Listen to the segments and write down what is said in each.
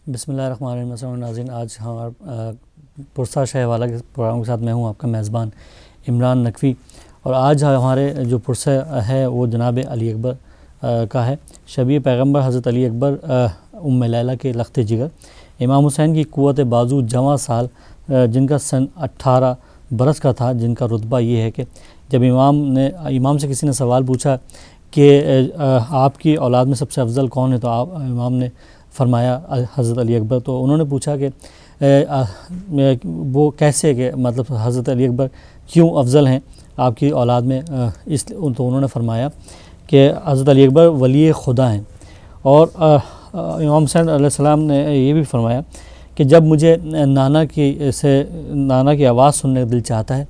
بسم اللہ الرحمن الرحیم۔ السلام ناظرین، آج ہمارا پرسہ شہ والا کے پروگرام کے ساتھ میں ہوں آپ کا میزبان عمران نقوی، اور آج ہمارے جو پرسہ ہے وہ جناب علی اکبر کا ہے۔ شبیہ پیغمبر حضرت علی اکبر ام لیلہ کے لخت جگر، امام حسین کی قوت بازو جواں سال، جن کا سن 18 برس کا تھا، جن کا رتبہ یہ ہے کہ جب امام سے کسی نے سوال پوچھا کہ آپ کی اولاد میں سب سے افضل کون ہے، تو امام نے فرمایا حضرت علی اکبر۔ تو انہوں نے پوچھا کہ وہ کیسے، کہ مطلب حضرت علی اکبر کیوں افضل ہیں آپ کی اولاد میں، تو انہوں نے فرمایا کہ حضرت علی اکبر ولی خدا ہیں۔ اور امام حسین علیہ السلام نے یہ بھی فرمایا کہ جب مجھے نانا کی آواز سننے کا دل چاہتا ہے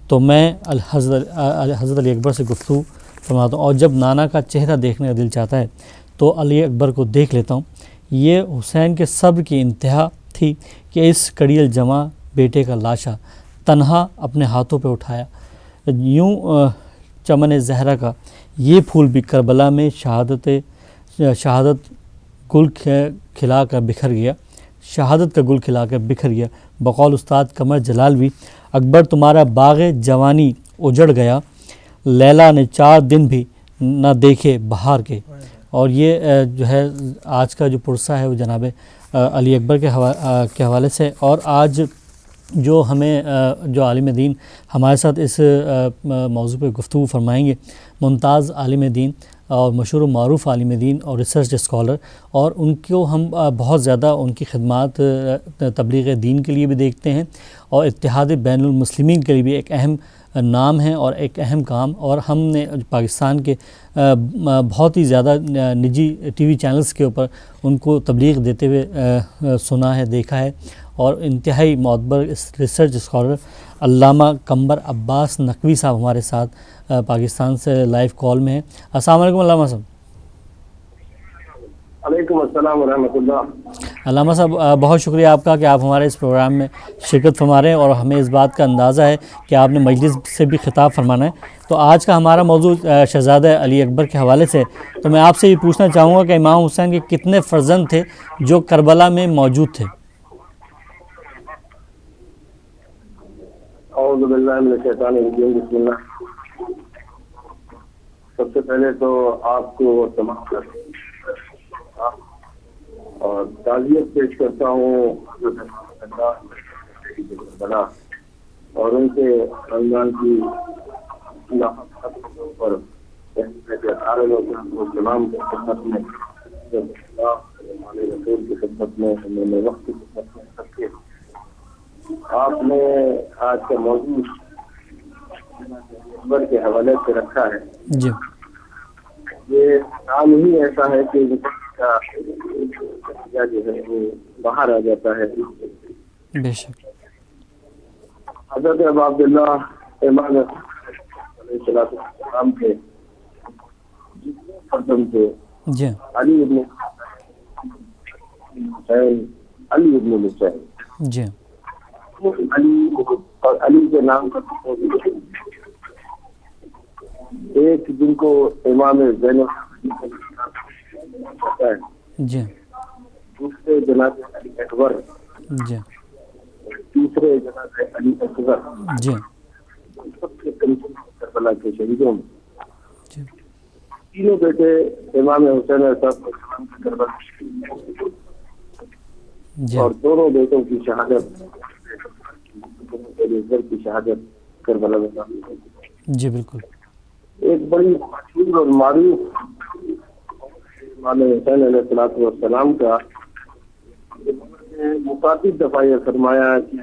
تو میں حضرت علی اکبر سے گفتگو فرماتا ہوں، اور جب نانا کا چہرہ دیکھنے کا دل چاہتا ہے تو علی اکبر کو دیکھ لیتا ہوں۔ یہ حسین کے صبر کی انتہا تھی کہ اس کڑیل جمع بیٹے کا لاشا تنہا اپنے ہاتھوں پہ اٹھایا، یوں چمن زہرا کا یہ پھول بھی کربلا میں شہادت گل کھلا کر بکھر گیا، شہادت کا گل کھلا کر بکھر گیا۔ بقول استاد قمر جلال بھی، اکبر تمہارا باغ جوانی اجڑ گیا، لیلا نے 4 دن بھی نہ دیکھے بہار کے۔ اور یہ جو ہے آج کا جو پرسہ ہے وہ جناب علی اکبر کے حوالے سے۔ اور آج جو ہمیں جو عالم دین ہمارے ساتھ اس موضوع پہ گفتگو فرمائیں گے، ممتاز عالم دین اور مشہور و معروف عالم دین اور ریسرچ اسکالر، اور ان کو ہم بہت زیادہ ان کی خدمات تبلیغ دین کے لیے بھی دیکھتے ہیں، اور اتحاد بین المسلمین کے لیے بھی ایک اہم نام ہے اور ایک اہم کام۔ اور ہم نے پاکستان کے بہت ہی زیادہ نجی ٹی وی چینلز کے اوپر ان کو تبلیغ دیتے ہوئے سنا ہے، دیکھا ہے، اور انتہائی معتبر ریسرچ اسکالر علامہ قمر عباس نقوی صاحب ہمارے ساتھ پاکستان سے لائیو کال میں ہیں۔ السلام علیکم علامہ صاحب۔ علیکم السلام ورحمۃ اللہ۔ علامہ صاحب، بہت شکریہ آپ کا کہ آپ ہمارے اس پروگرام میں شرکت فرما رہے ہیں، اور ہمیں اس بات کا اندازہ ہے کہ آپ نے مجلس سے بھی خطاب فرمانا ہے۔ تو آج کا ہمارا موضوع شہزادہ علی اکبر کے حوالے سے، تو میں آپ سے یہ پوچھنا چاہوں گا کہ امام حسین کے کتنے فرزند تھے جو کربلا میں موجود تھے؟ اعوذ باللہ من الشیطان الرجیم، بسم اللہ۔ سب سے پہلے تو آپ کو تمام اور تعزیت پیش کرتا ہوں بنا اور ان کے خاندان کی پر تمام کی خدمت میں، رسول کی خدمت میں، وقت کی خدمت میں سب کے آپ نے آج کا موضوع اکبر کے حوالے سے رکھا ہے۔ جی، یہ نام ہی ایسا ہے کہ جو ہے وہ باہر آ جاتا ہے۔ بے شک۔ حضرت ابو عبداللہ امام علیہ السلام کے فرزند تھے، جی، علی ابن حسین، علی ابن حسین، جی، علی اور علی کے نام کا ایک جن کو امام زین ہے، جی، دوسرے جناب علی اکبر، جی، تیسرے جناب علی اصغر، جی، سب سے قریب کربلا کے شہیدوں میں جی، تینوں بیٹے امام حسین علیہ السلام کے کربلا جی، اور دونوں بیٹوں کی شہادت کی شہادت کربلا میں۔ جی، بالکل۔ ایک بڑی مشہور اور معروف امام حسین علیہ السلام کا متعدد دفعہ یہ فرمایا کہ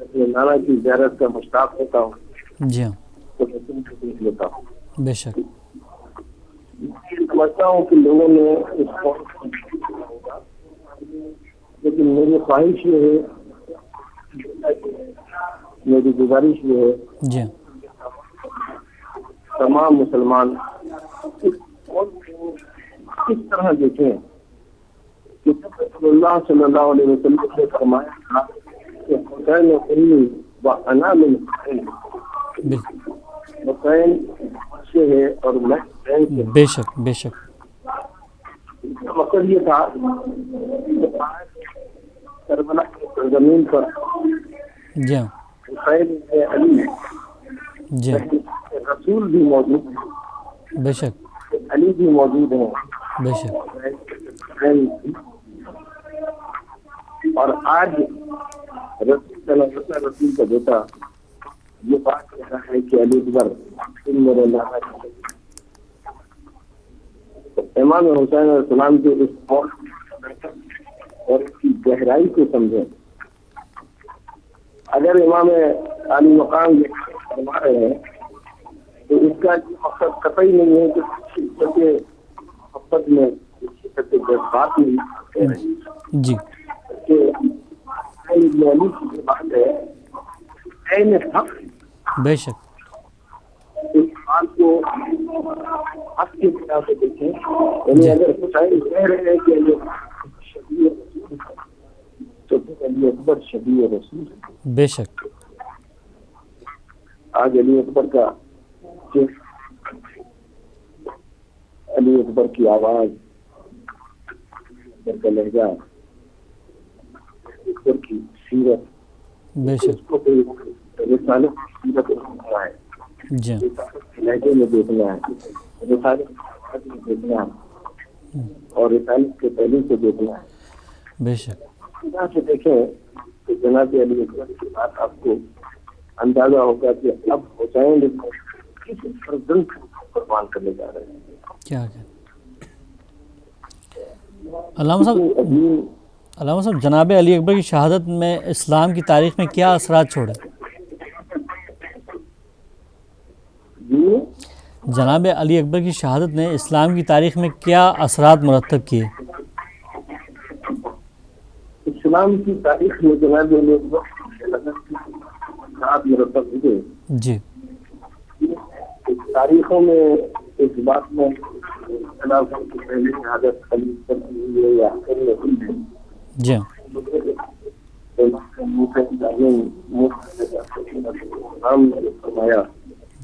اپنے نانا کی زیارت کا مشتاق ہوتا ہوں، جی ہاں، تو میں تم سے دیکھ لیتا ہوں۔ بے شک۔ یہ سمجھتا ہوں کہ لوگوں نے اس قول کو دیکھا ہوگا، لیکن میری خواہش یہ ہے، میری گزارش یہ ہے، جی، تمام مسلمان اس قول کو کس طرح دیکھیں کہ جب رسول اللہ صلی اللہ علیہ وسلم نے فرمایا تھا کہ حسین امي وانا من حسین، حسین سے ہے اور میں حسین سے، بے شک، بے شک۔ اس کا مقصد یہ تھا کہ آج کربلا کی زمین پر جی ہاں حسین ابن علی جی رسول بھی موجود ہیں، بے شک علی بھی موجود ہیں، بے شک اور آج رسول صلی اللہ علیہ وسلم رسول کا بیٹا یہ بات کہہ رہا ہے کہ علی اکبر تم میرے لالا کے امام حسین علیہ السلام کے اس قول اور اس کی گہرائی کو سمجھیں. اگر امام علی مقام یہ فرما رہے ہیں تو اس کا مقصد قطعی نہیں ہے کہ شدت محبت میں شدت جذبات میں کہہ رہے ہیں جی کہ علی کی بات ہے عین حق. بے شک اس بات کو حق کی بنا سے دیکھیں، یعنی اگر حسین کہہ رہے ہیں کہ یہ شبیہ رسول ہے تو پھر علی اکبر شبیہ رسول ہے. بے شک آج علی اکبر کا علی اکبر کی آواز، اکبر کا لہجہ، اکبر کی سیرت، بے اس شک کو رسالت کی سیرت دیکھنا ہے، جی رسالت کے لہجے میں دیکھنا ہے، رسالت کے میں دیکھنا ہے اور رسالت کے پہلو سے دیکھنا ہے. بے شک یہاں سے دیکھیں کہ جناب علی اکبر کی بات آپ کو اندازہ ہوگا کہ اب حسین کس فرزند کو قربان کرنے جا رہے ہیں. کیا کہ علامہ صاحب جناب علی اکبر کی شہادت میں اسلام کی تاریخ میں کیا اثرات چھوڑے؟ جی جناب علی اکبر کی شہادت نے اسلام کی تاریخ میں کیا اثرات مرتب کیے؟ اسلام کی تاریخ میں جناب علی اکبر کی شہادت کی اثرات مرتب ہوئے. جی تاریخوں میں اس بات میں اختلاف ہے کہ پہلے شہادت علی اکبر کی ہوئی ہے یا آخر میں ہوئی ہے. جی نام نے فرمایا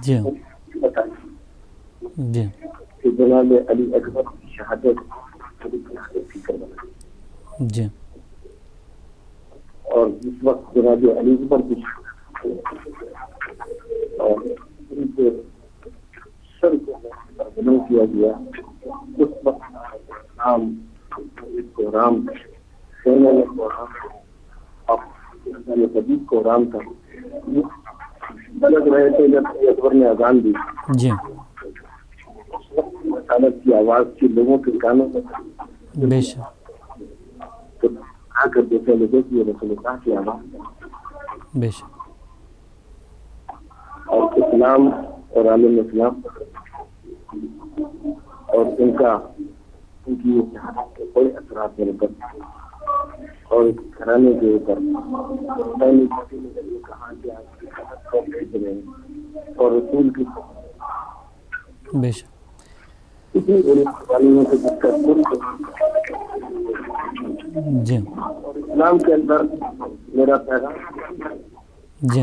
جی جی کہ جناب علی اکبر کی شہادت کی کرنا، جی اور جس وقت جناب علی اکبر کی اور ان کے سر کو بلند کیا گیا اس وقت رام کو رام سینا کو رام اور حبیب کو رام تھا بلد رہے تھے. جب اکبر نے اذان دی جی اس وقت رسالت کی آواز کی لوگوں کے کانوں میں بے شک تو آ کر دیکھنے لگے کہ یہ رسول اللہ کی آواز ہے. بے شک اور اسلام اور عالم اسلام اور ان کی یہ شہادت کے کوئی اثرات میرے پر اور گھرانے کے اوپر پہلی چھوٹی نے یہ کہا کہ آپ کی شہادت کو بھیج رہے ہیں اور رسول کی بے شک اتنی بڑی تعلیموں سے جس کا جی اور اسلام کے اندر میرا پیغام جی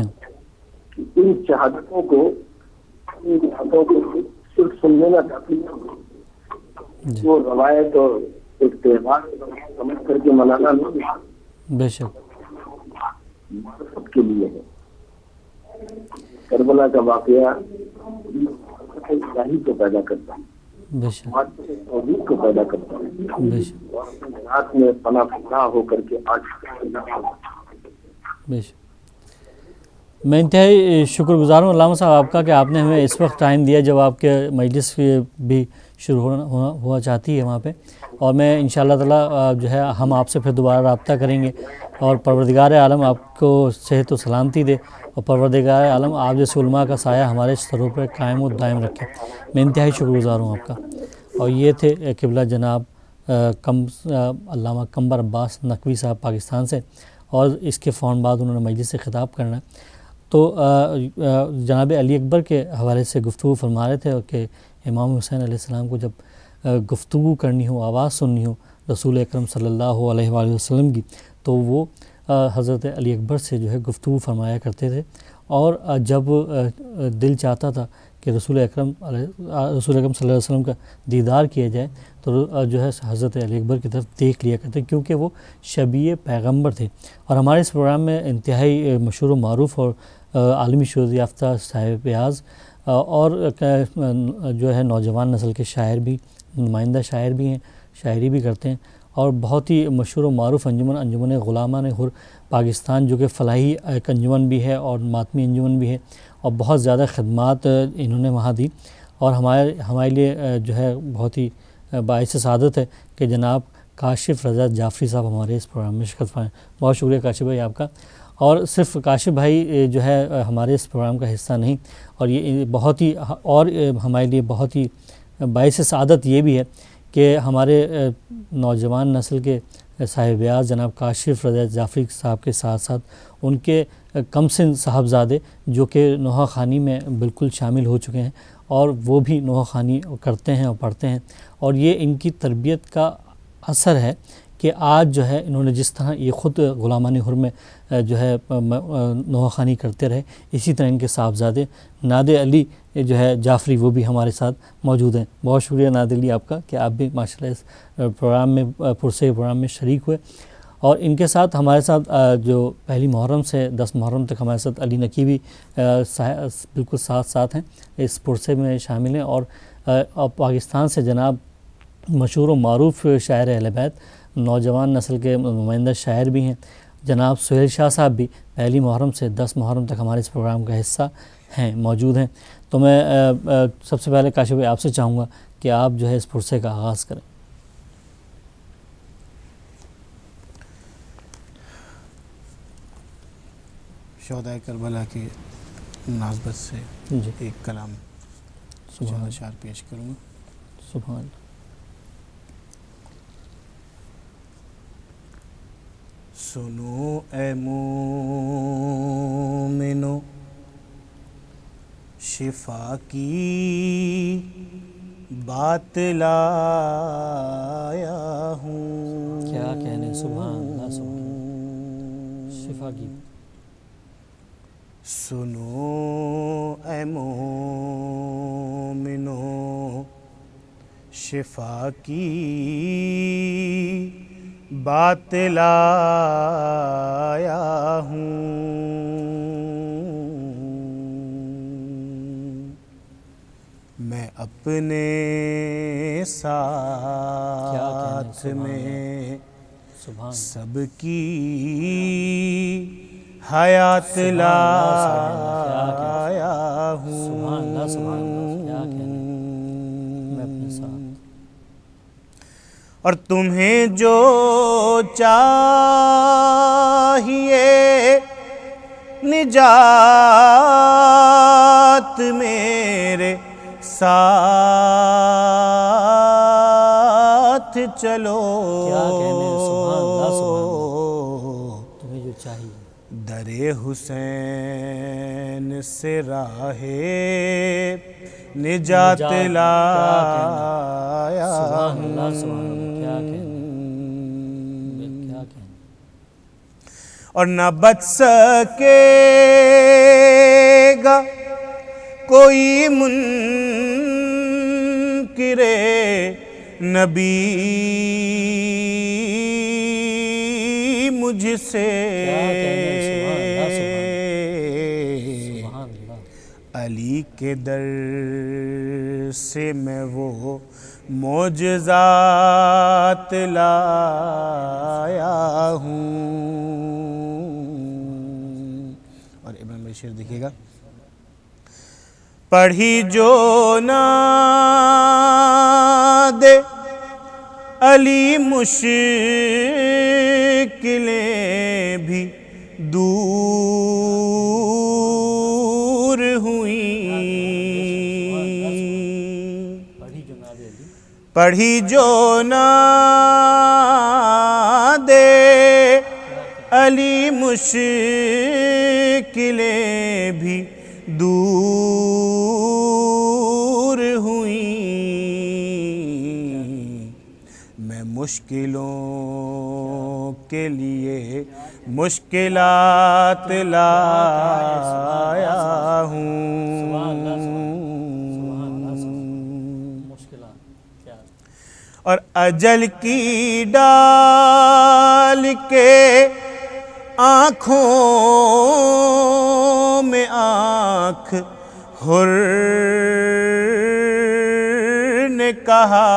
ان شہادتوں کو ان باتوں کو صرف سننے کا کافی نہیں، وہ روایت اور ایک تہوار سمجھ کر کے منانا نہیں، بے شک سب کے لیے ہے. کربلا کا واقعہ الہی کو پیدا کرتا ہے، بے شک توحید کو پیدا کرتا ہے بے شک اور اپنے رات میں پناہ پناہ ہو کر کے آج بے شک. میں انتہائی شکر گزار ہوں علامہ صاحب آپ کا کہ آپ نے ہمیں اس وقت ٹائم دیا جب آپ کے مجلس بھی شروع ہوا چاہتی ہے وہاں پہ، اور میں انشاءاللہ تعالی جو ہے ہم آپ سے پھر دوبارہ رابطہ کریں گے، اور پروردگار عالم آپ کو صحت و سلامتی دے اور پروردگار عالم آپ جیسے علماء کا سایہ ہمارے سروں پر قائم و دائم رکھے. میں انتہائی شکر گزار ہوں آپ کا. اور یہ تھے قبلہ جناب علامہ قمبر عباس نقوی صاحب پاکستان سے، اور اس کے فوراً بعد انہوں نے مجلس سے خطاب کرنا ہے. تو جناب علی اکبر کے حوالے سے گفتگو فرما رہے تھے کہ امام حسین علیہ السلام کو جب گفتگو کرنی ہو، آواز سننی ہو رسول اکرم صلی اللہ علیہ وآلہ وسلم کی، تو وہ حضرت علی اکبر سے جو ہے گفتگو فرمایا کرتے تھے. اور جب دل چاہتا تھا کہ رسول اکرم صلی اللہ علیہ وسلم کا دیدار کیا جائے تو جو ہے حضرت علی اکبر کی طرف دیکھ لیا کرتے کیونکہ وہ شبیہ پیغمبر تھے. اور ہمارے اس پروگرام میں انتہائی مشہور و معروف اور عالمی شہرت یافتہ صاحب بیاض اور جو ہے نوجوان نسل کے شاعر بھی، نمائندہ شاعر بھی ہیں، شاعری بھی کرتے ہیں، اور بہت ہی مشہور و معروف انجمن غلامان حر پاکستان جو کہ فلاحی ایک انجمن بھی ہے اور ماتمی انجمن بھی ہے، اور بہت زیادہ خدمات انہوں نے وہاں دی. اور ہمارے لیے جو ہے بہت ہی باعث سعادت ہے کہ جناب کاشف رضا جعفری صاحب ہمارے اس پروگرام میں شرکت فرمائیں. بہت شکریہ کاشف بھائی آپ کا. اور صرف کاشف بھائی جو ہے ہمارے اس پروگرام کا حصہ نہیں، اور یہ بہت ہی اور ہمارے لیے بہت ہی باعث سعادت یہ بھی ہے کہ ہمارے نوجوان نسل کے صاحب بیاض جناب کاشف رضا جعفری صاحب کے ساتھ ساتھ ان کے کم سن صاحبزادے جو کہ نوحہ خوانی میں بالکل شامل ہو چکے ہیں، اور وہ بھی نوحہ خوانی کرتے ہیں اور پڑھتے ہیں، اور یہ ان کی تربیت کا اثر ہے کہ آج جو ہے انہوں نے جس طرح یہ خود غلامان حر میں جو ہے نوحہ خوانی کرتے رہے، اسی طرح ان کے صاحبزادے نادر علی جو ہے جعفری وہ بھی ہمارے ساتھ موجود ہیں. بہت شکریہ نادر علی آپ کا کہ آپ بھی ماشاءاللہ اس پروگرام میں پرسے پروگرام میں شریک ہوئے. اور ان کے ساتھ ہمارے ساتھ جو پہلی محرم سے 10 محرم تک ہمارے ساتھ علی نقی بھی بالکل ساتھ ہیں، اس پرسے میں شامل ہیں. اور پاکستان سے جناب مشہور و معروف شاعر اہل بیت، نوجوان نسل کے نمائندہ شاعر بھی ہیں، جناب سہیل شاہ صاحب بھی پہلی محرم سے 10 محرم تک ہمارے اس پروگرام کا حصہ ہیں، موجود ہیں. تو میں سب سے پہلے کاشف بھائی آپ سے چاہوں گا کہ آپ جو ہے اس پرسے کا آغاز کریں. شہدائے کربلا کی مناسبت سے جی ایک کلام سبحان اشعار پیش کروں گا. سبحان اللہ. سنو اے مومنو شفا کی بات لایا ہوں. کیا کہنے، سبحان اللہ سبحان اللہ. شفا کی سنو اے مومنو شفا کی بات لایا ہوں. میں اپنے ساتھ میں سبحان سب کی حیات لایا ہوں. سبحان اللہ سبحان اللہ. کیا کہنے، میں اپنے ساتھ اور تمہیں جو چاہیے نجات میرے ساتھ چلو. کیا کہنے، سبحان اللہ سبحان اللہ. تمہیں جو چاہیے در حسین سے راہ نجات لایا سبحان اللہ سبحان اللہ. کیا کہنے، کیا کہنے. اور نہ بچ سکے گا کوئی منکر نبی مجھ سے. علی کے در سے میں وہ معجزات لایا ہوں. اور ابن بھائی شعر دیکھیے گا. پڑھی جو نہ دے علی مشکلیں بھی دور ہوئیں. پڑھی جو نہ دے علی مشکلیں بھی دور ہوئیں. میں مشکلوں کے لیے مشکلات لایا ہوں. اور اجل کی ڈال کے آنکھوں میں آنکھ حر نے کہا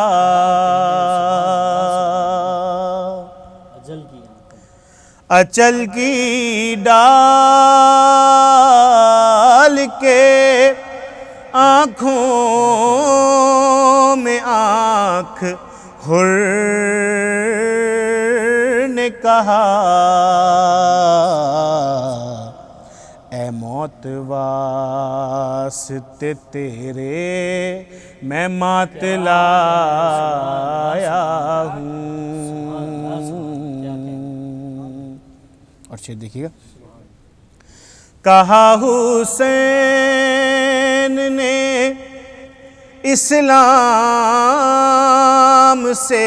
اچل کی ڈال کے آنکھوں میں آنکھ حر نے کہا اے موت واسطے تیرے میں مات لایا ہوں. اور شعر دیکھیے گا. کہا حسین نے اسلام سے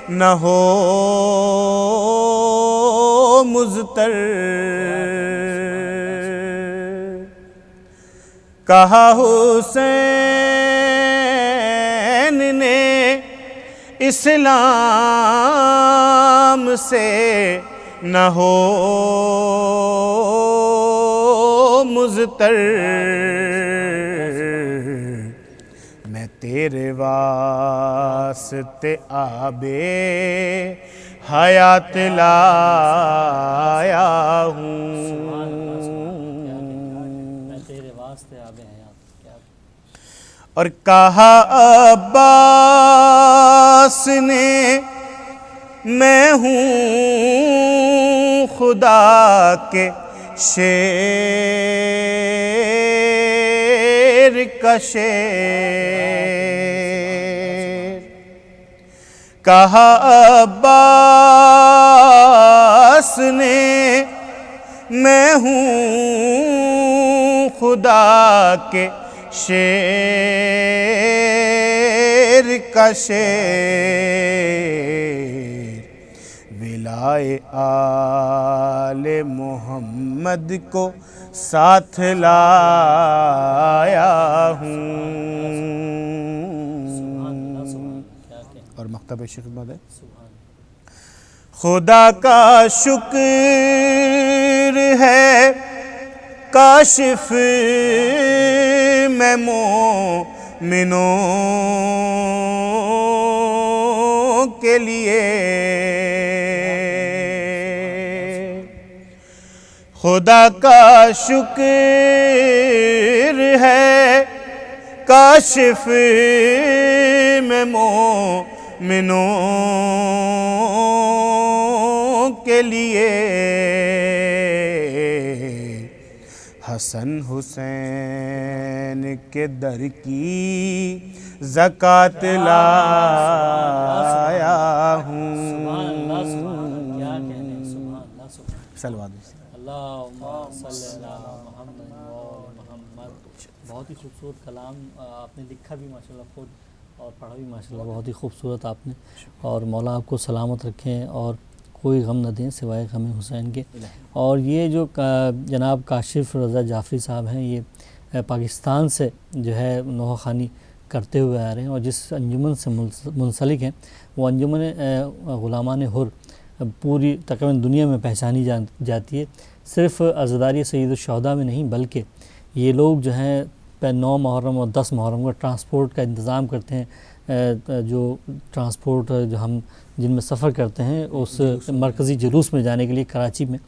نہ ہو مضطر. کہا حسین نے اسلام سے نہ ہو مضطر. میں تیرے واسطے آبے حیات لایا ہوں. اور کہا عباس نے میں ہوں خدا کے شیر کا شیر. کہا عباس نے میں ہوں خدا کے شیر کا شیر. ولائے آل محمد کو ساتھ لایا ہوں. اور مکتب خدمت ہے. خدا کا شکر ہے کاشف میں مومنوں کے لیے. خدا کا شکر ہے کاشف میں مومنوں کے لیے. حسن حسین کے در کی زکوٰۃ لایا ہوں. اللہم صلی اللہ محمد محمد. بہت ہی خوبصورت کلام آپ نے لکھا بھی ماشاءاللہ خود اور پڑھا بھی ماشاءاللہ بہت ہی خوبصورت آپ نے. اور مولا آپ کو سلامت رکھیں اور کوئی غم نہ دیں سوائے غم حسین کے. اور یہ جو جناب کاشف رضا جعفری صاحب ہیں یہ پاکستان سے جو ہے نوحہ خوانی کرتے ہوئے آ رہے ہیں اور جس انجمن سے منسلک ہیں وہ انجمن غلامان حر پوری تقریباً دنیا میں پہچانی جاتی ہے. صرف عزاداری سید الشہداء میں نہیں بلکہ یہ لوگ جو ہیں 9 محرم اور 10 محرم کا ٹرانسپورٹ کا انتظام کرتے ہیں. جو ٹرانسپورٹ جو ہم جن میں سفر کرتے ہیں اس مرکزی جلوس میں جانے کے لیے کراچی میں.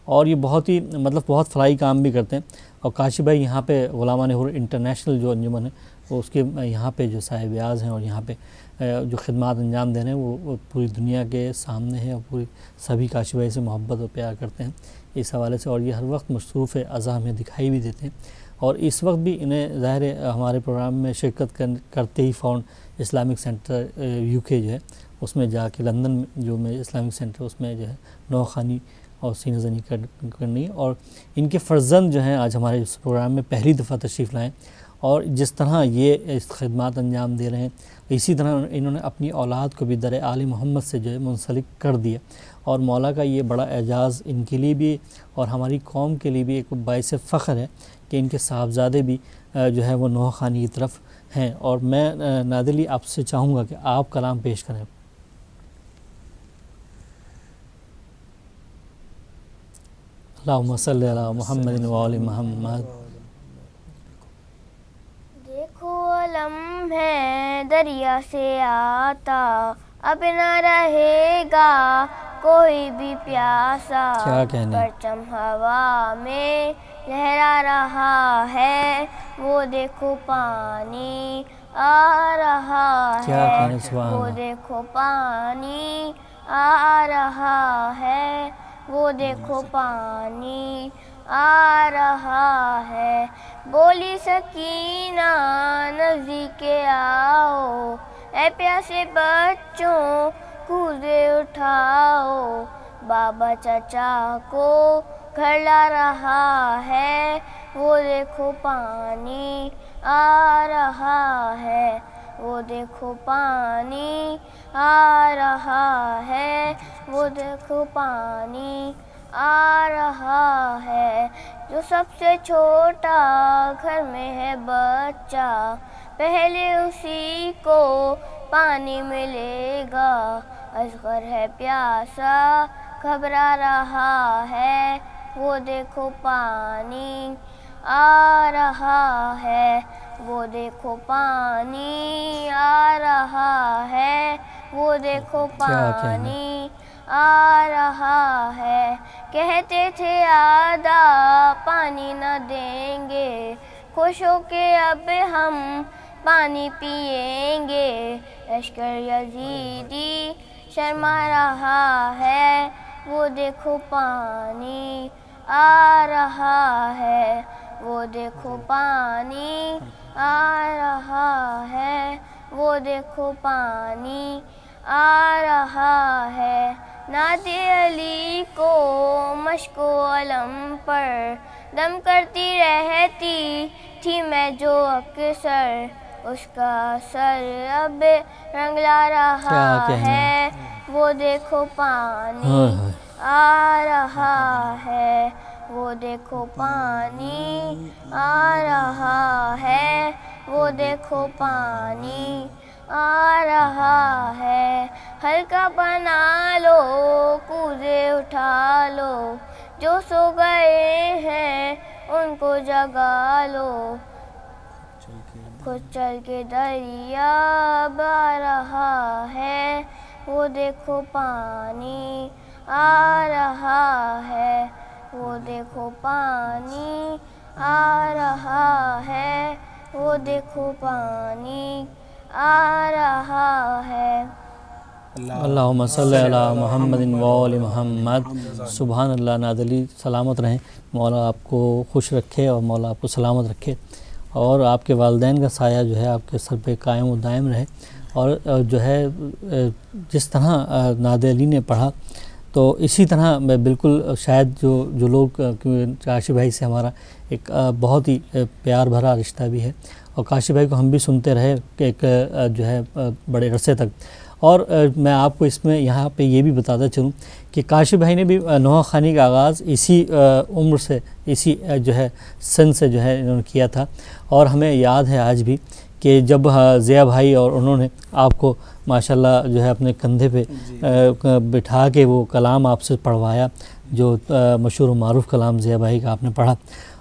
اور یہ بہت ہی بہت فلاحی کام بھی کرتے ہیں. اور کاشف بھائی یہاں پہ غلامان حر انٹرنیشنل جو انجمن ہے وہ اس کے یہاں پہ جو صاحب اعز ہیں اور یہاں پہ جو خدمات انجام دے رہے ہیں وہ پوری دنیا کے سامنے ہیں اور پوری سبھی کاشف بھائی سے محبت اور پیار کرتے ہیں اس حوالے سے. اور یہ ہر وقت مصروف اعضاء ہمیں دکھائی بھی دیتے ہیں. اور اس وقت بھی انہیں ظاہر ہمارے پروگرام میں شرکت کرتے he found Islamic centre UK جو ہے اس میں جا کے لندن جو میں اسلامک سینٹر اس میں جو ہے نوحہ خوانی اور سینہ زنی کرنی. اور ان کے فرزند جو ہیں آج ہمارے اس پروگرام میں پہلی دفعہ تشریف لائیں اور جس طرح یہ اس خدمات انجام دے رہے ہیں اسی طرح انہوں نے اپنی اولاد کو بھی در آل محمد سے جو ہے منسلک کر دیا. اور مولا کا یہ بڑا اعزاز ان کے لیے بھی اور ہماری قوم کے لیے بھی ایک باعث فخر ہے کہ ان کے صاحبزادے بھی جو ہے وہ نوحہ خوانی کی طرف ہیں، اور میں نادر علی آپ سے چاہوں گا کہ آپ کلام پیش کریں۔ اللہم صلی علی محمد وآل محمد۔ دیکھو علم ہے دریا سے آتا، اب نہ رہے گا کوئی بھی پیاسا، کیا کہنے، پرچم ہوا میں لہرا رہا ہے، وہ دیکھو پانی آ رہا کیا ہے، کہنے، سبحان وہ اللہ۔ دیکھو پانی آ رہا ہے، وہ دیکھو پانی آ رہا ہے، بولی سکینہ نزدیک آؤ، اے پیاسے بچوں کوزے اٹھاؤ، بابا چچا کو گھر لا رہا ہے، وہ دیکھو پانی آ رہا ہے، وہ دیکھو پانی آ رہا ہے، وہ دیکھو پانی آ رہا ہے، جو سب سے چھوٹا گھر میں ہے بچہ، پہلے اسی کو پانی ملے گا، اصغر ہے پیاسا گھبرا رہا ہے، وہ دیکھو پانی آ رہا ہے، وہ دیکھو پانی آ رہا ہے، وہ دیکھو پانی آ رہا ہے، کہتے تھے آدھا پانی نہ دیں گے، خوش ہو کے اب ہم پانی پئیں گے، لشکر یزیدی شرما رہا ہے، وہ دیکھو پانی آ رہا ہے، وہ دیکھو پانی آ رہا ہے، وہ دیکھو پانی آ رہا ہے، نادر علی کو مشق و علم پر دم کرتی رہتی تھی میں جو اکثر، اس کا سر اب رنگ لا رہا ہے، وہ دیکھو پانی آ رہا ہے، وہ دیکھو پانی آ رہا ہے، وہ دیکھو پانی آ رہا ہے، ہلکا بنا لو کوزے اٹھا لو، جو سو گئے ہیں ان کو جگا لو، خود چل کے دریا آ رہا ہے، وہ دیکھو پانی آ رہا ہے، وہ دیکھو پانی آ رہا ہے، وہ دیکھو پانی آ رہا ہے۔ اللہم صلی علی محمد وآل محمد۔ سبحان اللہ۔ نادر علی سلامت رہیں، مولا آپ کو خوش رکھے اور مولا آپ کو سلامت رکھے، اور آپ کے والدین کا سایہ جو ہے آپ کے سر پہ قائم و دائم رہے، اور جو ہے جس طرح نادر علی نے پڑھا تو اسی طرح میں بالکل شاید جو لوگ، کاشف بھائی سے ہمارا ایک بہت ہی پیار بھرا رشتہ بھی ہے، اور کاشف بھائی کو ہم بھی سنتے رہے کہ ایک جو ہے بڑے عرصے تک، اور میں آپ کو اس میں یہاں پہ یہ بھی بتاتا چلوں کہ کاشف بھائی نے بھی نوحہ خوانی کا آغاز اسی عمر سے، اسی جو ہے سن سے جو ہے انہوں نے کیا تھا، اور ہمیں یاد ہے آج بھی کہ جب ضیاء بھائی اور انہوں نے آپ کو ماشاءاللہ جو ہے اپنے کندھے پہ بٹھا کے وہ کلام آپ سے پڑھوایا، جو مشہور و معروف کلام ضیاء بھائی کا آپ نے پڑھا،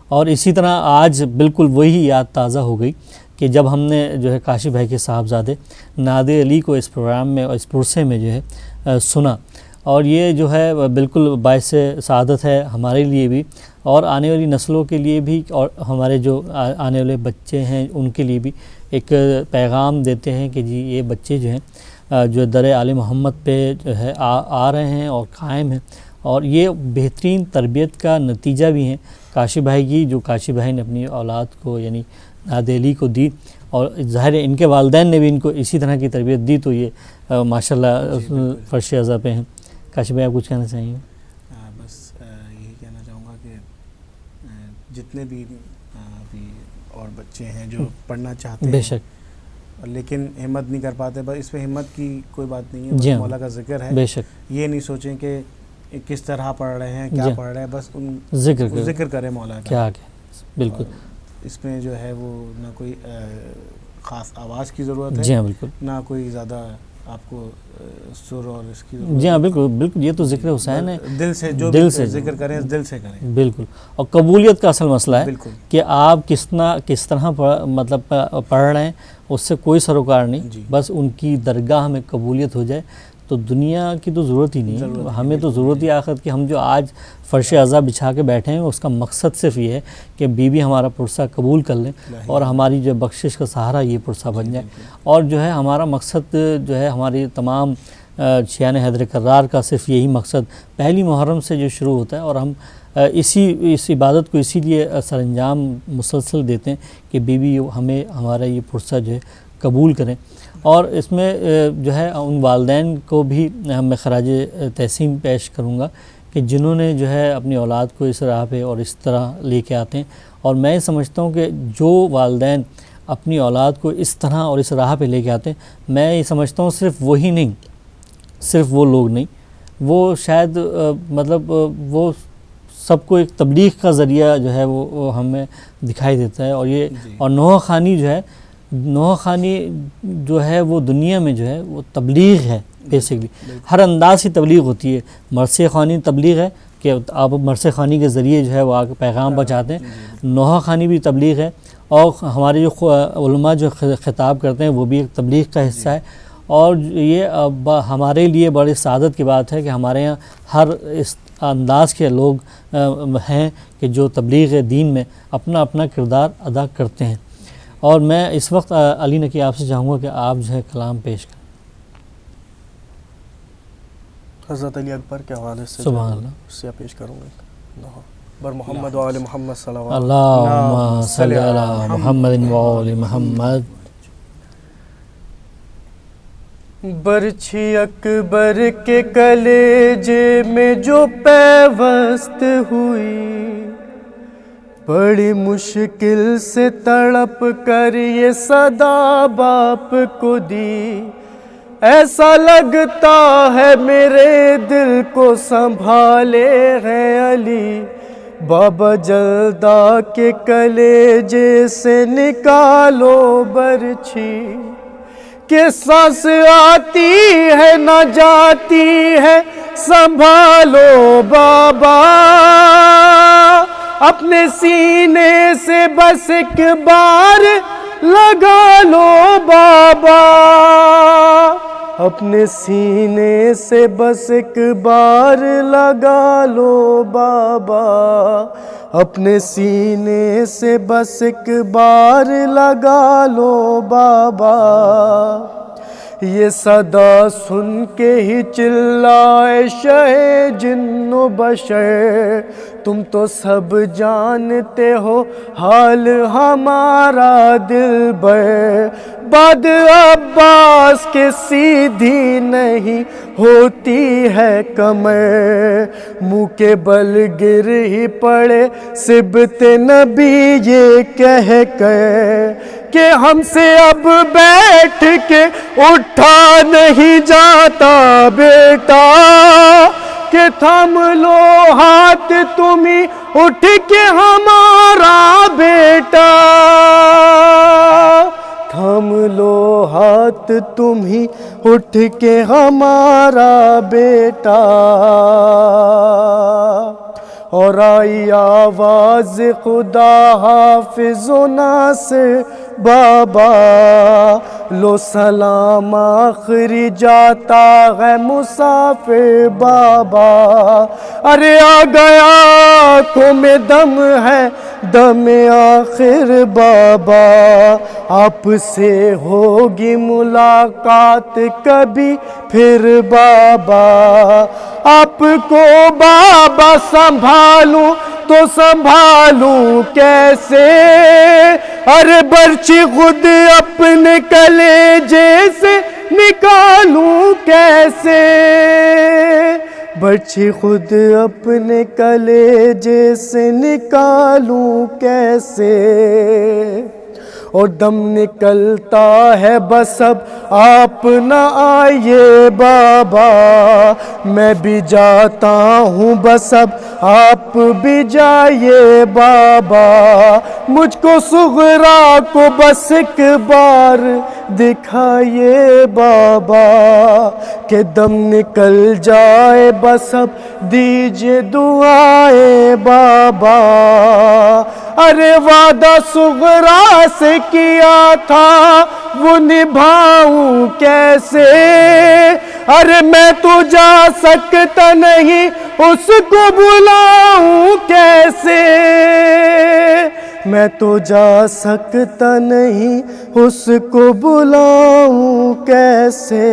اور اسی طرح آج بالکل وہی یاد تازہ ہو گئی کہ جب ہم نے جو ہے کاشف بھائی کے صاحبزادے نادر علی کو اس پروگرام میں اور اس پرسے میں جو ہے سنا، اور یہ جو ہے بالکل باعث سعادت ہے ہمارے لیے بھی، اور آنے والی نسلوں کے لیے بھی، اور ہمارے جو آنے والے بچے ہیں ان کے لیے بھی ایک پیغام دیتے ہیں کہ جی یہ بچے جو ہیں جو در آل محمد پہ جو ہے آ رہے ہیں اور قائم ہیں، اور یہ بہترین تربیت کا نتیجہ بھی ہیں کاشف بھائی کی، جو کاشف بھائی نے اپنی اولاد کو یعنی نادر علی کو دی، اور ظاہر ہے ان کے والدین نے بھی ان کو اسی طرح کی تربیت دی، تو یہ ماشاءاللہ فرش ازا پہ ہیں۔ کاشف بھائی آپ کچھ کہنا چاہیں گے؟ بس یہی کہنا چاہوں گا کہ جتنے بھی ابھی اور بچے ہیں جو پڑھنا چاہتے ہیں، بے شک، لیکن ہمت نہیں کر پاتے، بس اس میں ہمت کی کوئی بات نہیں ہے، جی بس ہاں، مولا کا ذکر ہے، بے شک، یہ نہیں سوچیں کہ کس طرح پڑھ رہے ہیں، کیا جی پڑھ رہے ہیں، بس ان ذکر ذکر کریں مولا کا، کیا بالکل اس میں جو ہے وہ نہ کوئی خاص آواز کی ضرورت ہے، جی ہاں بالکل، نہ کوئی زیادہ آپ کو سر اور اس کی جی ہاں بالکل بالکل، یہ تو ذکر حسین ہے، دل سے جو دل بھی سے ذکر کریں دل سے کریں. بالکل. اور قبولیت کا اصل مسئلہ ہے بالکل کہ آپ کس طرح مطلب پڑھ رہے ہیں، اس سے کوئی سروکار نہیں، جی. بس ان کی درگاہ میں قبولیت ہو جائے تو دنیا کی تو ضرورت ہی نہیں. ہمیں تو ضرورت ہی آخرت کی. ہم جو آج فرش عزا بچھا کے بیٹھے ہیں اس کا مقصد صرف یہ ہے کہ بیوی ہمارا پرسہ قبول کر لیں اور ہماری جو بخشش کا سہارا یہ پرسہ بن جائے. اور جو ہے ہمارا مقصد جو ہے ہماری تمام شیعان حیدر کرار کا صرف یہی مقصد پہلی محرم سے جو شروع ہوتا ہے، اور ہم اس عبادت کو اسی لیے سر انجام مسلسل دیتے ہیں کہ بیوی ہمیں ہمارا یہ پرسہ جو ہے قبول کریں. اور اس میں جو ہے ان والدین کو بھی میں خراج تحسین پیش کروں گا کہ جنہوں نے جو ہے اپنی اولاد کو اس راہ پہ اور اس طرح لے کے آتے ہیں. اور میں سمجھتا ہوں کہ جو والدین اپنی اولاد کو اس طرح اور اس راہ پہ لے کے آتے ہیں، میں یہ سمجھتا ہوں صرف وہی نہیں، صرف وہ لوگ نہیں، وہ شاید مطلب وہ سب کو ایک تبلیغ کا ذریعہ جو ہے وہ ہمیں دکھائی دیتا ہے. اور یہ اور نوحہ خوانی جو ہے، نوحہ خوانی جو ہے وہ دنیا میں جو ہے وہ تبلیغ ہے بیسکلی. ہر انداز کی تبلیغ ہوتی ہے. مرثیہ خوانی تبلیغ ہے کہ آپ مرثیہ خوانی کے ذریعے جو ہے وہ آگے پیغام پہنچاتے ہیں. نوحہ خوانی بھی تبلیغ ہے، اور ہمارے جو علماء جو خطاب کرتے ہیں وہ بھی ایک تبلیغ کا حصہ ہے. اور یہ ہمارے لیے بڑی سعادت کی بات ہے کہ ہمارے یہاں ہر اس انداز کے لوگ ہیں کہ جو تبلیغ دین میں اپنا اپنا کردار ادا کرتے ہیں. اور میں اس وقت علی نقی آپ سے چاہوں گا کہ آپ جو ہے کلام پیش کریں. حضرت علی اکبر کے حوالے سے سبحان اللہ. سے پیش کروں گا بر محمد و آل محمد صلوات. اللہم صلی علی محمد و آل محمد. برچھی اکبر کے کلیجے میں جو پیوست ہوئی، بڑی مشکل سے تڑپ کر یہ صدا باپ کو دی. ایسا لگتا ہے میرے دل کو سنبھالے ہیں علی، بابا جلدہ کے کلیجے سے نکالو برچھی. کہ سانس آتی ہے نہ جاتی ہے، سنبھالو بابا. اپنے سینے سے بس ایک بار لگا لو بابا. اپنے سینے سے بس ایک بار لگا لو بابا. اپنے سینے سے بس ایک بار لگا لو بابا. یہ صدا سن کے ہی چلائے شہ جن و بشر، تم تو سب جانتے ہو حال ہمارا دلبر. بعد عباس کے سیدھی نہیں ہوتی ہے کمر، منہ کے بل گر ہی پڑے سبت نبی یہ کہہ کر کہ ہم سے اب بیٹھ کے اٹھا نہیں جاتا بیٹا. کہ تھام لو ہاتھ تم ہی اٹھ کے ہمارا بیٹا. تھام لو ہاتھ تم ہی اٹھ کے ہمارا بیٹا. اور آئی آواز خدا حافظ و ناصر بابا، لو سلام آخری جاتا ہے مسافر بابا. ارے آ گیا آنکھوں میں دم ہے دم آخر بابا. آپ سے ہوگی ملاقات کبھی پھر بابا. آپ کو بابا سنبھالوں تو سنبھالوں کیسے. ارے برچھی خود اپنے کلیجے سے نکالوں کیسے. برچھی خود اپنے کلیجے سے نکالوں کیسے. اور دم نکلتا ہے بس اب آپ نہ آئیے بابا. میں بھی جاتا ہوں بس اب آپ بھی جائیے بابا، مجھ کو صغرا کو بس ایک بار دکھائیے بابا، کہ دم نکل جائے بس اب دیجیے دعائیں بابا۔ ارے وعدہ صغرا سے کیا تھا وہ نبھاؤں کیسے، ارے میں تو جا سکتا نہیں اس کو بلاؤں کیسے، میں تو جا سکتا نہیں اس کو بلاؤں کیسے،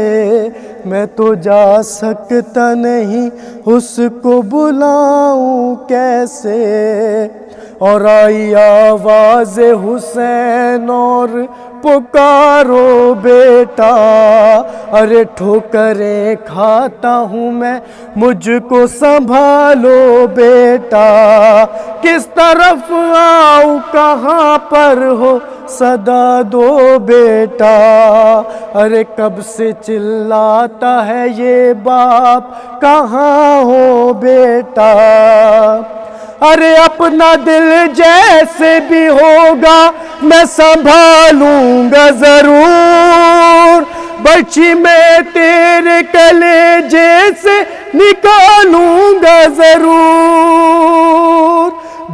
میں تو جا سکتا نہیں اس کو بلاؤں کیسے۔ اور آئی آواز حسین اور پکارو بیٹا، ارے ٹھوکریں کھاتا ہوں میں مجھ کو سنبھالو بیٹا، کس طرف آؤں کہاں پر ہو صدا دو بیٹا، ارے کب سے چلاتا ہے یہ باپ کہاں ہو بیٹا، ارے اپنا دل جیسے بھی ہوگا میں سنبھالوں گا ضرور، بچی میں تیرے کلیجے سے نکالوں گا ضرور،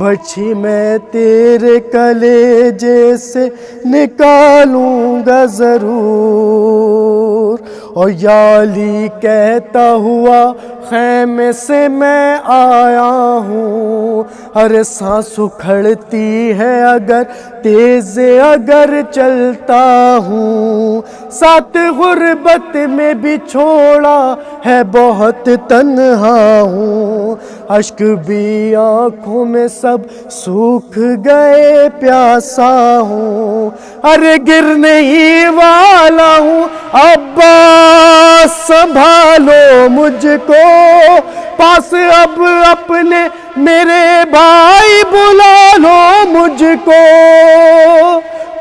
بچی میں تیرے کلیجے سے نکالوں گا ضرور۔ اور یا علی کہتا ہوا خیمے سے میں آیا ہوں، ارے سانس اکھڑتی ہے اگر تیز اگر چلتا ہوں، ساتھ غربت میں بھی چھوڑا ہے بہت تنہا ہوں، اشک بھی آنکھوں میں سب سوکھ گئے پیاسا ہوں، ارے گرنے ہی والا ہوں عباس سنبھالو مجھ کو پاس، اب اپنے میرے بھائی بلا لو مجھ کو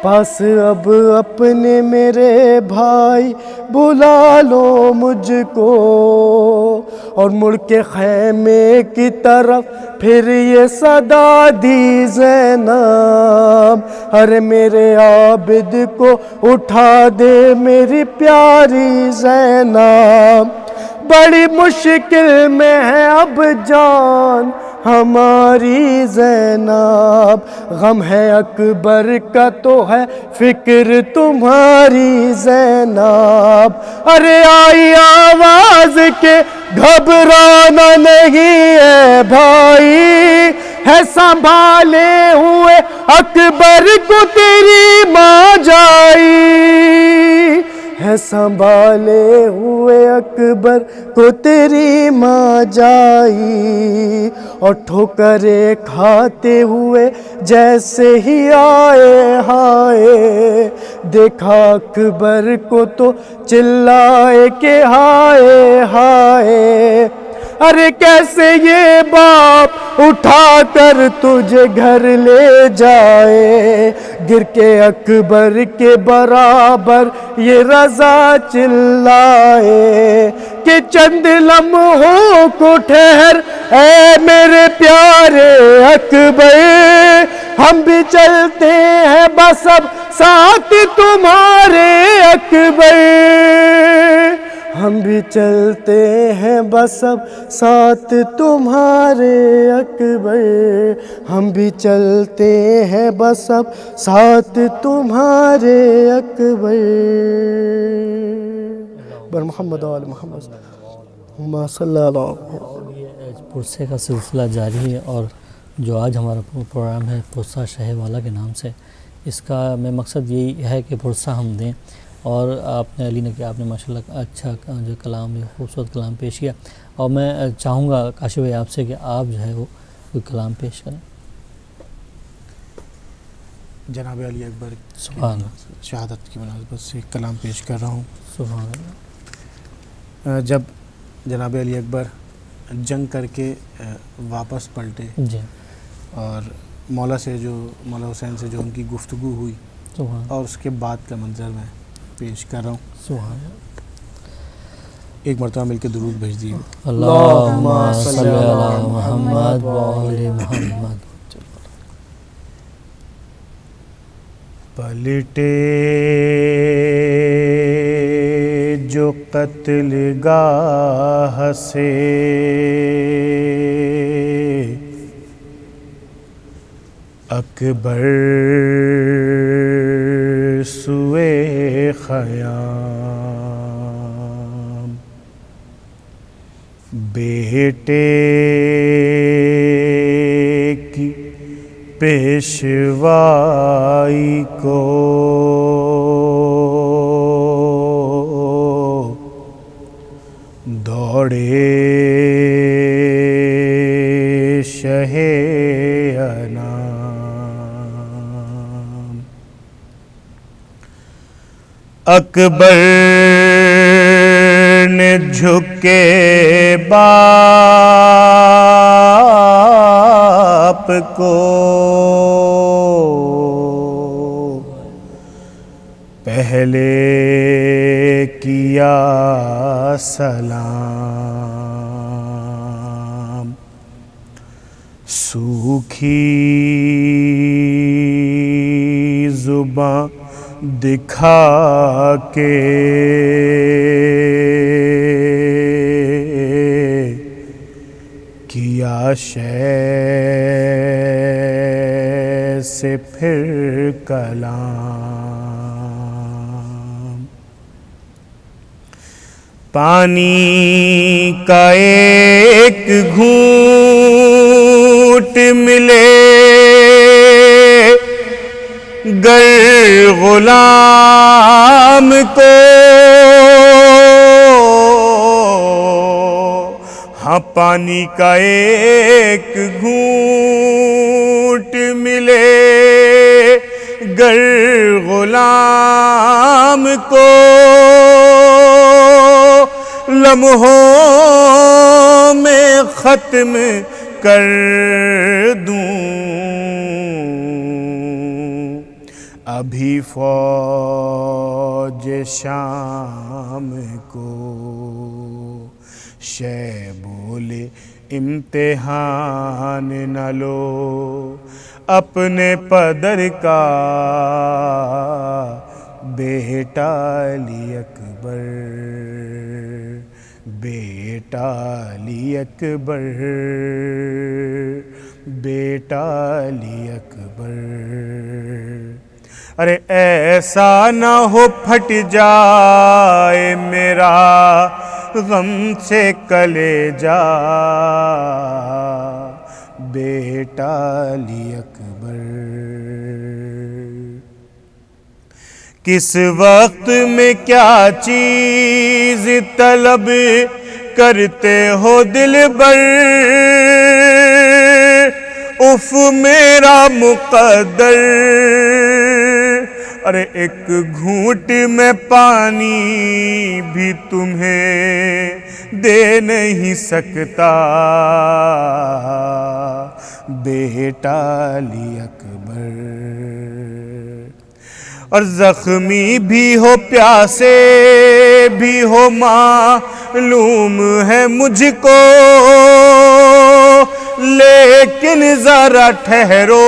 پاس، اب اپنے میرے بھائی بلا لو مجھ کو۔ اور مڑ کے خیمے کی طرف پھر یہ صدا دی زینب، ارے میرے عابد کو اٹھا دے میری پیاری زینب، بڑی مشکل میں ہے اب جان ہماری زینب، غم ہے اکبر کا تو ہے فکر تمہاری زینب، ارے آئی آواز کے گھبرانا نہیں ہے بھائی، ہے سنبھالے ہوئے اکبر کو تیری ماں جائی، ہے سنبھالے ہوئے اکبر کو تیری ماں جائی، اور ٹھوکریں کھاتے ہوئے جیسے ہی آئے ہائے، دیکھا اکبر کو تو چلائے کہ ہائے ہائے، ارے کیسے یہ باپ اٹھا کر تجھے گھر لے جائے، گر کے اکبر کے برابر یہ رضا چلائے، کہ چند لمحوں کو ٹھہر اے میرے پیارے اکبر، ہم بھی چلتے ہیں بس اب ساتھ تمہارے اکبر، ہم بھی چلتے ہیں بس اب ساتھ تمہارے اکبر، ہم بھی چلتے ہیں بس اب ساتھ تمہارے اکبر، بر محمد و آل محمد صلی اللہ علیہ وسلم۔ یہ پرسے کا سلسلہ جاری ہے، اور جو آج ہمارا پروگرام ہے پرسہ شہ والا کے نام سے، اس کا میں مقصد یہی ہے کہ پرسہ ہم دیں، اور آپ نے علی نے کہ آپ نے ماشاءاللہ اچھا جو کلام خوبصورت کلام پیش کیا، اور میں چاہوں گا کاشف بھائی آپ سے کہ آپ جو ہے وہ کوئی کلام پیش کریں۔ جناب علی اکبر سبحان اللہ، شہادت کی مناسبت سے ایک کلام پیش کر رہا ہوں۔ سبحان اللہ۔ جب جناب علی اکبر جنگ کر کے واپس پلٹے، جی، اور مولا حسین سے جو ان کی گفتگو ہوئی، سبحان اور اس کے بعد کا منظر میں پیش کر رہا ہوں۔ سبحان اللہ۔ ایک مرتبہ مل کے درود بھیج دیجیے. اللہم صلی علی محمد و آل محمد. پلٹے جو قتل گاہ سے اکبر سوئے خیام، بیٹے کی پیشوائی کو دوڑے شہ انام، اکبر نے جھکے باپ کو پہلے کیا سلام، سوکھی زباں دکھا کے کیا شے سے پھر کلام، پانی کا ایک گھونٹ ملے گر غلام کو، ہاں پانی کا ایک گھونٹ ملے گر غلام کو، لمحوں میں ختم کر دوں ابھی فوج شام کو، شے بولے امتحان نہ لو اپنے پدر کا، بیٹا علی اکبر، بیٹا علی اکبر، بیٹا علی اکبر. ارے ایسا نہ ہو پھٹ جائے میرا غم سے کلیجہ، بیٹا علی اکبر. کس وقت میں کیا چیز طلب کرتے ہو دل بر، اف میرا مقدر، ارے ایک گھونٹ میں پانی بھی تمہیں دے نہیں سکتا، بیٹا علی اکبر. اور زخمی بھی ہو پیاسے بھی ہو معلوم ہے مجھ کو، لیکن ذرا ٹھہرو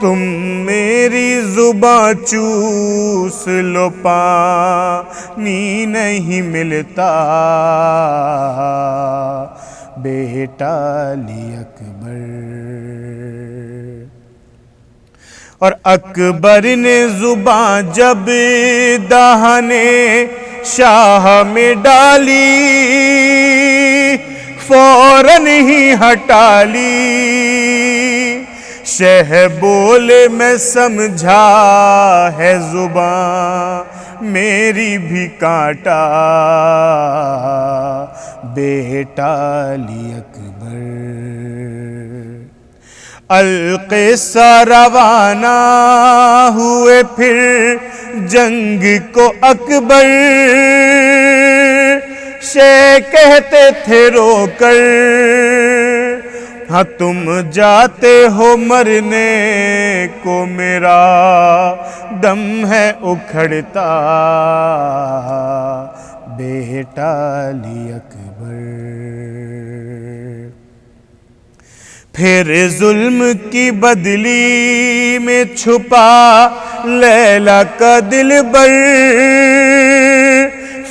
تم میری زباں چوس لو، پانی نہیں ملتا، بیٹا علی اکبر. اور اکبر نے زباں جب دہنے شاہ میں ڈالی، فوراً ہی ہٹا لی، شہ بولے میں سمجھا ہے زباں میری بھی کانٹا، بیٹا علی اکبر. القصہ روانہ ہوئے پھر جنگ کو اکبر، شے کہتے تھے رو کر، ہاں تم جاتے ہو مرنے کو میرا دم ہے اکھڑتا، بیٹا علی اکبر. پھر ظلم کی بدلی میں چھپا لیلا کا دلبر،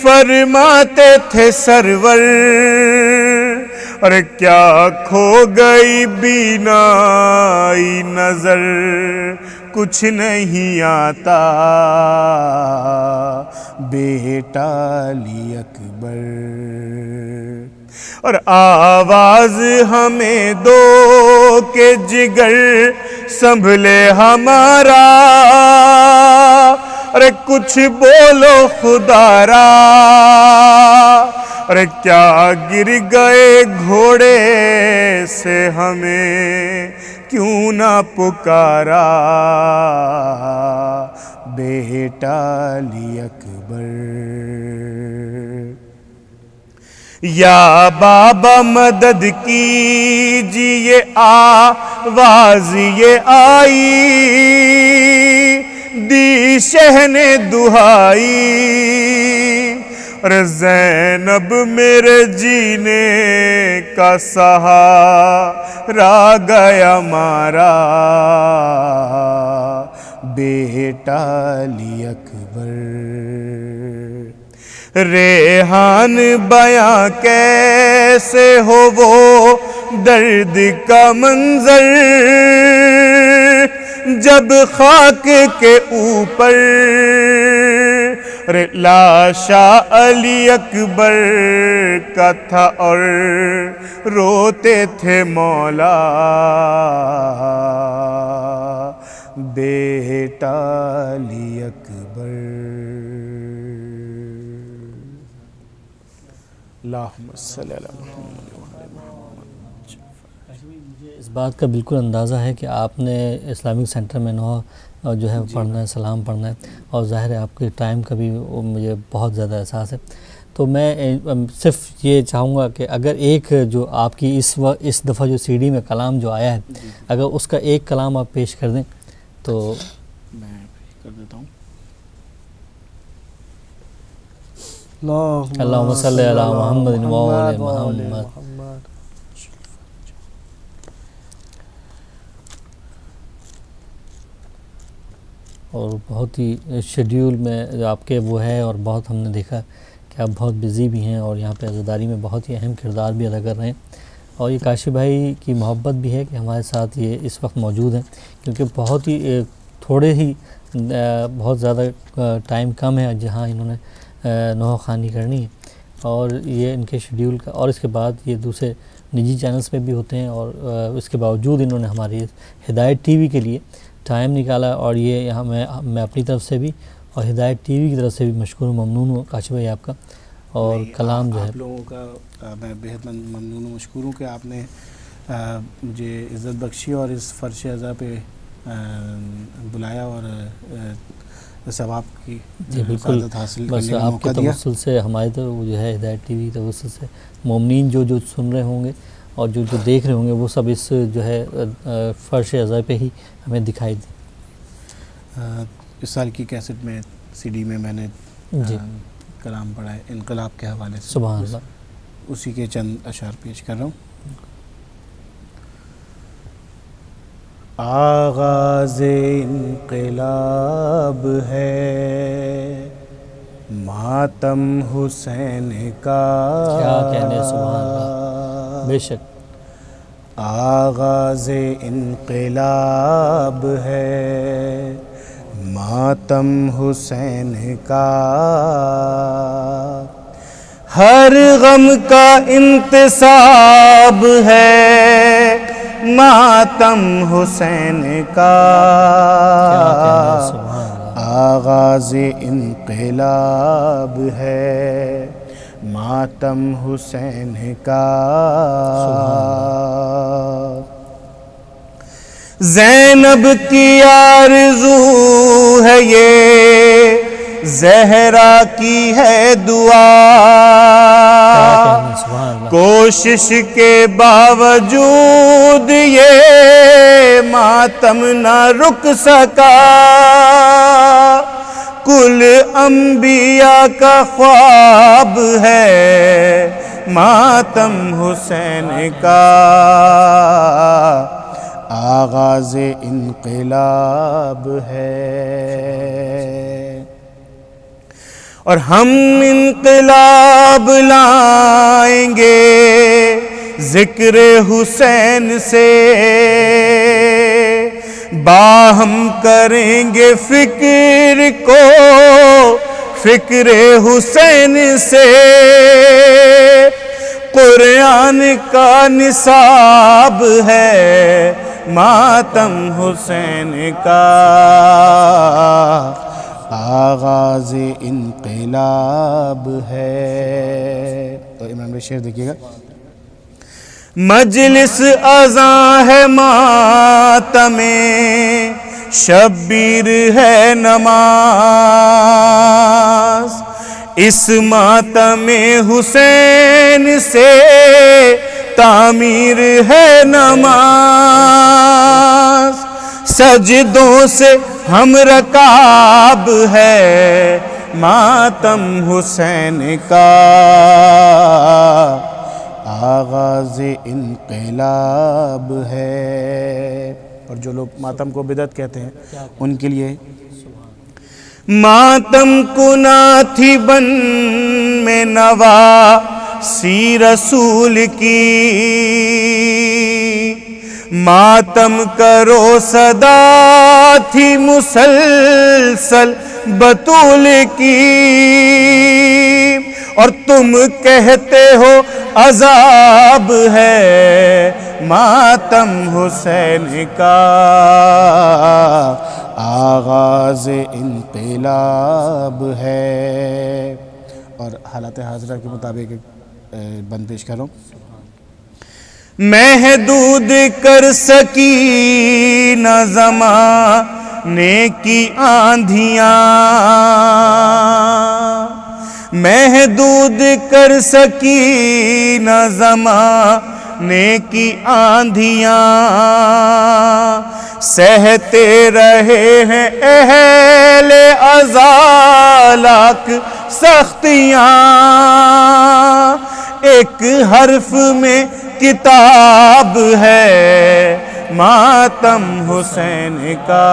فرماتے تھے سرور اور کیا کھو گئی بینائی نظر، کچھ نہیں آتا بیٹا علی اکبر. اور آواز ہمیں دو کہ جگر سنبھلے ہمارا، ارے کچھ بولو خدا را، ارے کیا گر گئے گھوڑے سے ہمیں کیوں نہ پکارا بیٹا علی اکبر. یا بابا مدد کیجیے آواز یہ آئی، دی شہ نے دہائی، اور زینب میرے جینے کا سہارا گیا مارا بیٹا علی اکبر. ریحان بیاں کیسے ہو وہ درد کا منظر، جب خاک کے اوپر لاشا علی اکبر کا تھا اور روتے تھے مولا بیٹا علی اکبر. اللہم صلی علی محمد وعلی محمد. مجھے اس بات کا بالکل اندازہ ہے کہ آپ نے اسلامک سینٹر میں جو ہے پڑھنا ہے، سلام پڑھنا ہے، اور ظاہر ہے آپ کے ٹائم کا بھی مجھے بہت زیادہ احساس ہے. تو میں صرف یہ چاہوں گا کہ اگر ایک جو آپ کی اس دفعہ جو سی ڈی میں کلام جو آیا ہے، اگر اس کا ایک کلام آپ پیش کر دیں تو. میں کر دیتا ہوں. اللہم صلی علی محمد وعلی محمد. اور بہت ہی شیڈیول میں آپ کے وہ ہے، اور بہت ہم نے دیکھا کہ آپ بہت بزی بھی ہیں اور یہاں پہ عزاداری میں بہت ہی اہم کردار بھی ادا کر رہے ہیں. اور یہ کاشف بھائی کی محبت بھی ہے کہ ہمارے ساتھ یہ اس وقت موجود ہیں، کیونکہ بہت ہی تھوڑے ہی بہت زیادہ ٹائم کم ہے جہاں انہوں نے نوحہ خوانی کرنی ہے، اور یہ ان کے شیڈیول کا، اور اس کے بعد یہ دوسرے نجی چینلز پہ بھی ہوتے ہیں، اور اس کے باوجود انہوں نے ہماری ہدایت ٹی وی کے لیے ٹائم نکالا. اور یہ یہاں میں اپنی طرف سے بھی اور ہدایت ٹی وی کی طرف سے بھی مشکور و ممنون ہوں کاشف بھائی آپ کا. اور کلام جو ہے آپ لوگوں کا میں بہت ممنون و مشکور ہوں کہ آپ نے مجھے عزت بخشی اور اس فرش عزا پہ بلایا اور ثواب کی سعادت حاصل کرنے کا موقع دیا. بس آپ کے توسل سے ہماری طرف جو ہے ہدایت ٹی وی توسل سے مومنین جو سن رہے ہوں گے اور جو دیکھ رہے ہوں گے وہ سب اس جو ہے فرش عزا پہ ہی ہمیں دکھائی دے. اس سال کی کیسٹ میں سی ڈی میں میں نے جی کلام پڑھا ہے انقلاب کے حوالے سے. سبحان اللہ. اسی کے چند اشعار پیش کر رہا ہوں. آغاز انقلاب ہے ماتم حسین کا، کیا کہنے سبحان اللہ. بے شک آغاز انقلاب ہے ماتم حسین کا، ہر غم کا انتصاب ہے ماتم حسین کا، آغاز انقلاب ہے ماتم حسین کا، زینب کی آرزو ہے یہ زہرا کی ہے دعا، کوشش کے باوجود یہ ماتم نہ رک سکا، کل انبیاء کا خواب ہے ماتم حسین کا، آغاز انقلاب ہے، اور ہم انقلاب لائیں گے ذکر حسین سے، باہم کریں گے فکر کو فکر حسین سے، قرآن کا نصاب ہے ماتم حسین کا، آغاز انقلاب ہے۔ تو عمران بھائی شعر دیکھیے گا۔ مجلس اذاں ہے ماتم شبیر ہے نماز، اس ماتم حسین سے تعمیر ہے نماز، سجدوں سے ہم رکاب ہے ماتم حسین کا، آغاز انقلاب ہے۔ اور جو لوگ ماتم کو بدعت کہتے ہیں ان کے لیے ماتم کنا تھی بن میں نواسی رسول کی، ماتم کرو صدا تھی مسلسل بطول کی، اور تم کہتے ہو عذاب ہے ماتم حسین کا، آغاز انقلاب ہے۔ اور حالات حاضرہ کے مطابق بند پیش کر رہا ہوں۔ محدود کر سکی نہ زمانے کی آندھیاں، محدود کر سکی نہ زمانے کی آندھیاں، سہتے رہے ہیں اہل ازالاک سختیاں، ایک حرف میں کتاب ہے ماتم حسین کا،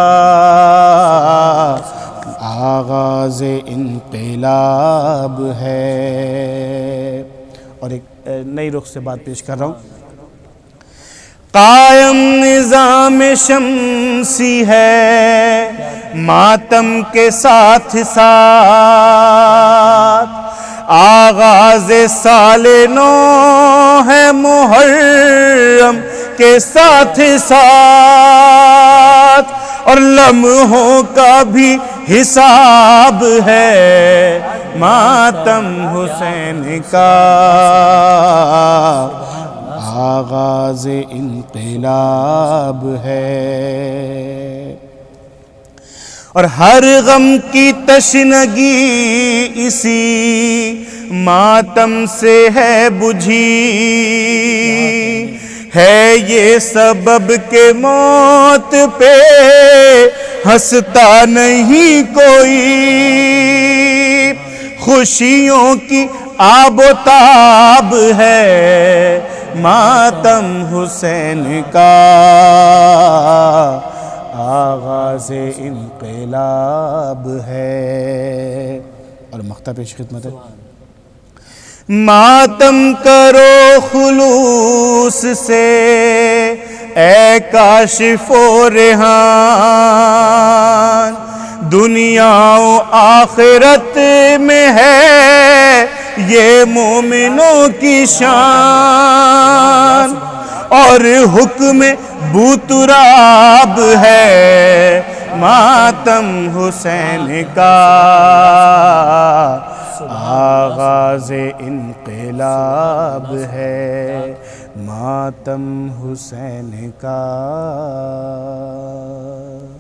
آغاز انقلاب ہے۔ اور ایک نئی رخ سے بات پیش کر رہا ہوں۔ قائم نظام شمسی ہے ماتم کے ساتھ ساتھ، آغاز سال نو ہے محرم کے ساتھ ساتھ، اور لمحوں کا بھی حساب ہے ماتم حسین کا، آغاز انقلاب ہے۔ اور ہر غم کی تشنگی اسی ماتم سے ہے بجھی، ہے یہ سبب کہ موت پہ ہنستا نہیں کوئی، خوشیوں کی آب و تاب ہے ماتم حسین کا، آغاز انقلاب ہے۔ اور مقطع پیش خدمت ہے۔ ماتم کرو خلوص سے اے کاشف و ریحان، دنیا و آخرت میں ہے یہ مومنوں کی شان، اور حکم بوتراب ہے ماتم حسین کا، آغاز انقلاب ہے ماتم حسین کا۔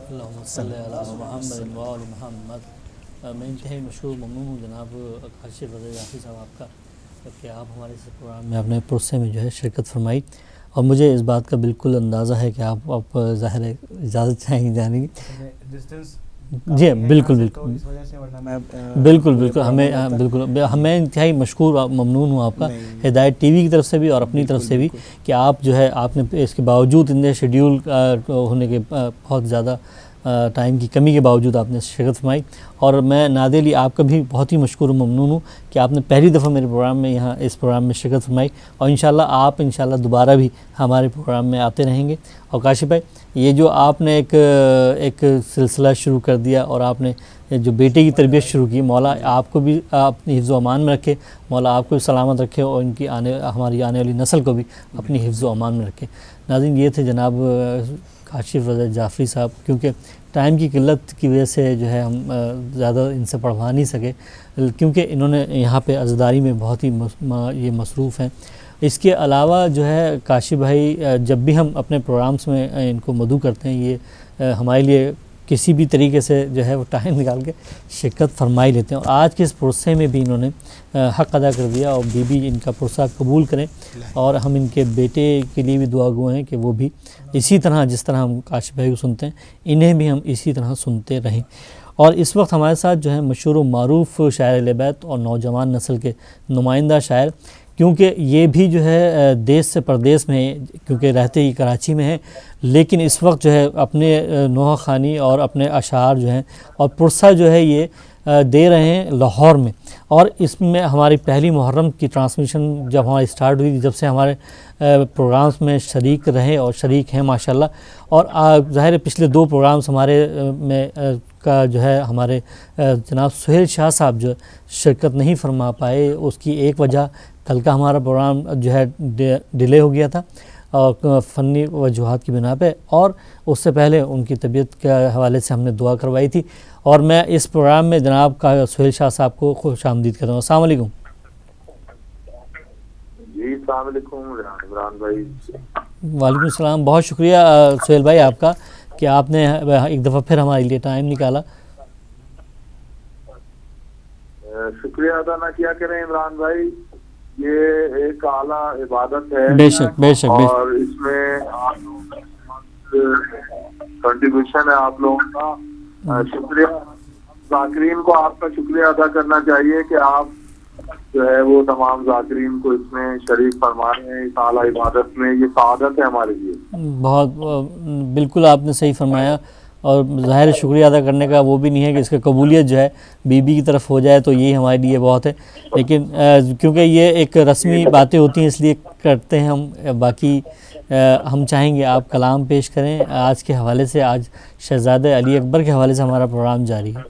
اللہم صلی علی محمد و آل محمد۔ میں انتہائی مشہور ممنون ہوں جناب کاشف رضا یافی صاحب آپ کا کہ آپ ہمارے اس پروگرام میں اپنے پرسے میں جو ہے شرکت فرمائی، اور مجھے اس بات کا بالکل اندازہ ہے کہ آپ ظاہر ہے اجازت چاہیں گے جانے کی۔ ڈسٹنس جی بالکل بالکل اس وجہ سے، ورنہ میں بالکل بالکل ہمیں انتہائی مشکور ممنون ہوں آپ کا ہدایت ٹی وی کی طرف سے بھی اور اپنی طرف سے بھی کہ آپ جو ہے آپ نے اس کے باوجود اتنے شیڈیول ہونے کے بہت زیادہ ٹائم کی کمی کے باوجود آپ نے شرکت فرمائی. اور میں نادر علی آپ کا بھی بہت ہی مشکور و ممنون ہوں کہ آپ نے پہلی دفعہ میرے پروگرام میں یہاں اس پروگرام میں شرکت فرمائی اور انشاءاللہ آپ انشاءاللہ دوبارہ بھی ہمارے پروگرام میں آتے رہیں گے. اور کاشف بھائی یہ جو آپ نے ایک سلسلہ شروع کر دیا اور آپ نے جو بیٹے کی تربیت شروع کی، مولا آپ کو بھی اپنی حفظ و امان میں رکھے، مولا آپ کو بھی سلامت رکھے اور ان کی ہماری آنے والی نسل کو بھی اپنی حفظ و امان میں رکھے. ناظرین یہ تھے جناب کاشف رضا جعفری صاحب. کیونکہ ٹائم کی قلت کی وجہ سے جو ہے ہم زیادہ ان سے پڑھوا نہیں سکے کیونکہ انہوں نے یہاں پہ عزاداری میں بہت ہی یہ مصروف ہیں. اس کے علاوہ جو ہے کاشف بھائی جب بھی ہم اپنے پروگرامز میں ان کو مدعو کرتے ہیں یہ ہمارے لیے کسی بھی طریقے سے جو ہے وہ ٹائم نکال کے شرکت فرمائی لیتے ہیں. اور آج کے اس پرسے میں بھی انہوں نے حق ادا کر دیا اور بی ان کا پرسہ قبول کریں اور ہم ان کے بیٹے کے لیے بھی دعا گو ہیں کہ وہ بھی اسی طرح جس طرح ہم کاشف بھائی کو سنتے ہیں انہیں بھی ہم اسی طرح سنتے رہیں. اور اس وقت ہمارے ساتھ جو ہے مشہور و معروف شاعر اہل بیت اور نوجوان نسل کے نمائندہ شاعر، کیونکہ یہ بھی جو ہے دیس سے پردیس میں کیونکہ رہتے ہی کراچی میں ہیں لیکن اس وقت جو ہے اپنے نوحہ خوانی اور اپنے اشعار جو ہیں اور پرسہ جو ہے یہ دے رہے ہیں لاہور میں. اور اس میں ہماری پہلی محرم کی ٹرانسمیشن جب ہماری سٹارٹ ہوئی جب سے ہمارے پروگرامز میں شریک رہے اور شریک ہیں ماشاءاللہ. اور ظاہر ہے پچھلے 2 پروگرامز ہمارے میں کا جو ہے ہمارے جناب سہیل شاہ صاحب جو شرکت نہیں فرما پائے، اس کی ایک وجہ کل کا ہمارا پروگرام جو ہے ڈیلے ہو گیا تھا اور فنی وجوہات کی بنا پہ، اور اس سے پہلے ان کی طبیعت کے حوالے سے ہم نے دعا کروائی تھی. اور میں اس پروگرام میں جناب کا سہیل شاہ صاحب کو خوش آمدید کرتا ہوں. السلام علیکم. جی السلام علیکم عمران بھائی. وعلیکم السلام. بہت شکریہ سہیل بھائی آپ کا کہ آپ نے ایک دفعہ پھر ہمارے لیے ٹائم نکالا. شکریہ ادا نہ کیا کریں عمران بھائی، یہ ایک اعلیٰ عبادت ہے بے شک بے شک اور اس میں کنٹریبیوشن ہے آپ لوگوں کا. شکریہ ذاکرین کو آپ کا شکریہ ادا کرنا چاہیے کہ آپ جو ہے وہ تمام ذاکرین کو اس میں شریک فرما رہے ہیں اس اعلیٰ عبادت میں. یہ سعادت ہے ہمارے لیے. بہت بالکل آپ نے صحیح فرمایا. اور ظاہر شکریہ ادا کرنے کا وہ بھی نہیں ہے کہ اس کی قبولیت جو ہے بی کی طرف ہو جائے تو یہی ہمارے لیے بہت ہے. لیکن کیونکہ یہ ایک رسمی باتیں ہوتی ہیں اس لیے کرتے ہیں ہم. باقی ہم چاہیں گے آپ کلام پیش کریں آج کے حوالے سے. آج شہزادہ علی اکبر کے حوالے سے ہمارا پروگرام جاری ہے.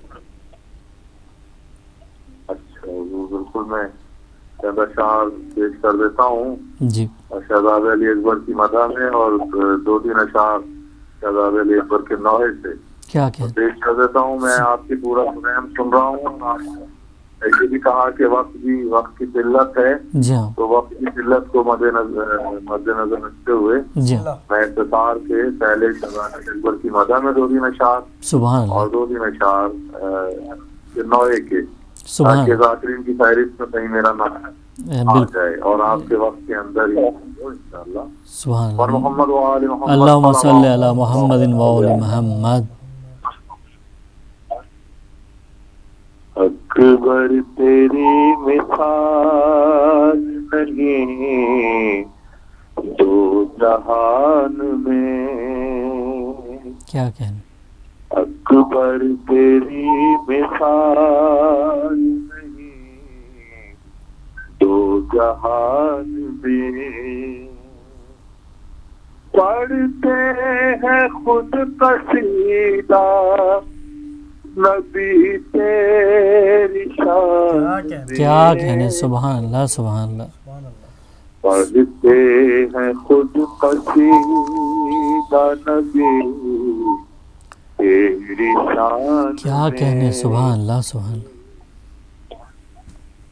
اچھا بالکل میں چند اشعار پیش کر دیتا ہوں جی شہزادہ علی اکبر کی مدح میں اور 2-3 اشعار شہزادہ علی اکبر کے نوحے سے کیا پیش کر دیتا ہوں. میں آپ کی پورا پروگرام سن رہا ہوں. ایسے بھی کہا کہ وقت کی قلت ہے جی ہاں تو وقت کی قلت کو مد نظر رکھتے ہوئے جی میں اختصار کے پہلے شہزادہ علی اکبر کی مدح میں 2-3 اشعار سبحان اور اللہ 2-3 اشعار نوحے کے سبحان تاکہ ذاکرین کی فہرست میں کہیں میرا نام آ جائے اور آپ کے وقت کے اندر ہی انشاءاللہ. سبحان اور اللہ. محمد و آل محمد اللہم صلی علی محمد و آل محمد. اکبر تیری مثال نہیں دو جہان میں. کیا کہنے. اکبر تیری مثال نہیں دو جہان میں. پڑھتے ہیں خود قصیدہ نبی تیری شان. کیا کہنے. سبحان اللہ سبحان اللہ. پڑھتے ہیں خود قصیدہ نبی تیری شان. کیا کہنے. سبحان اللہ سبحان اللہ.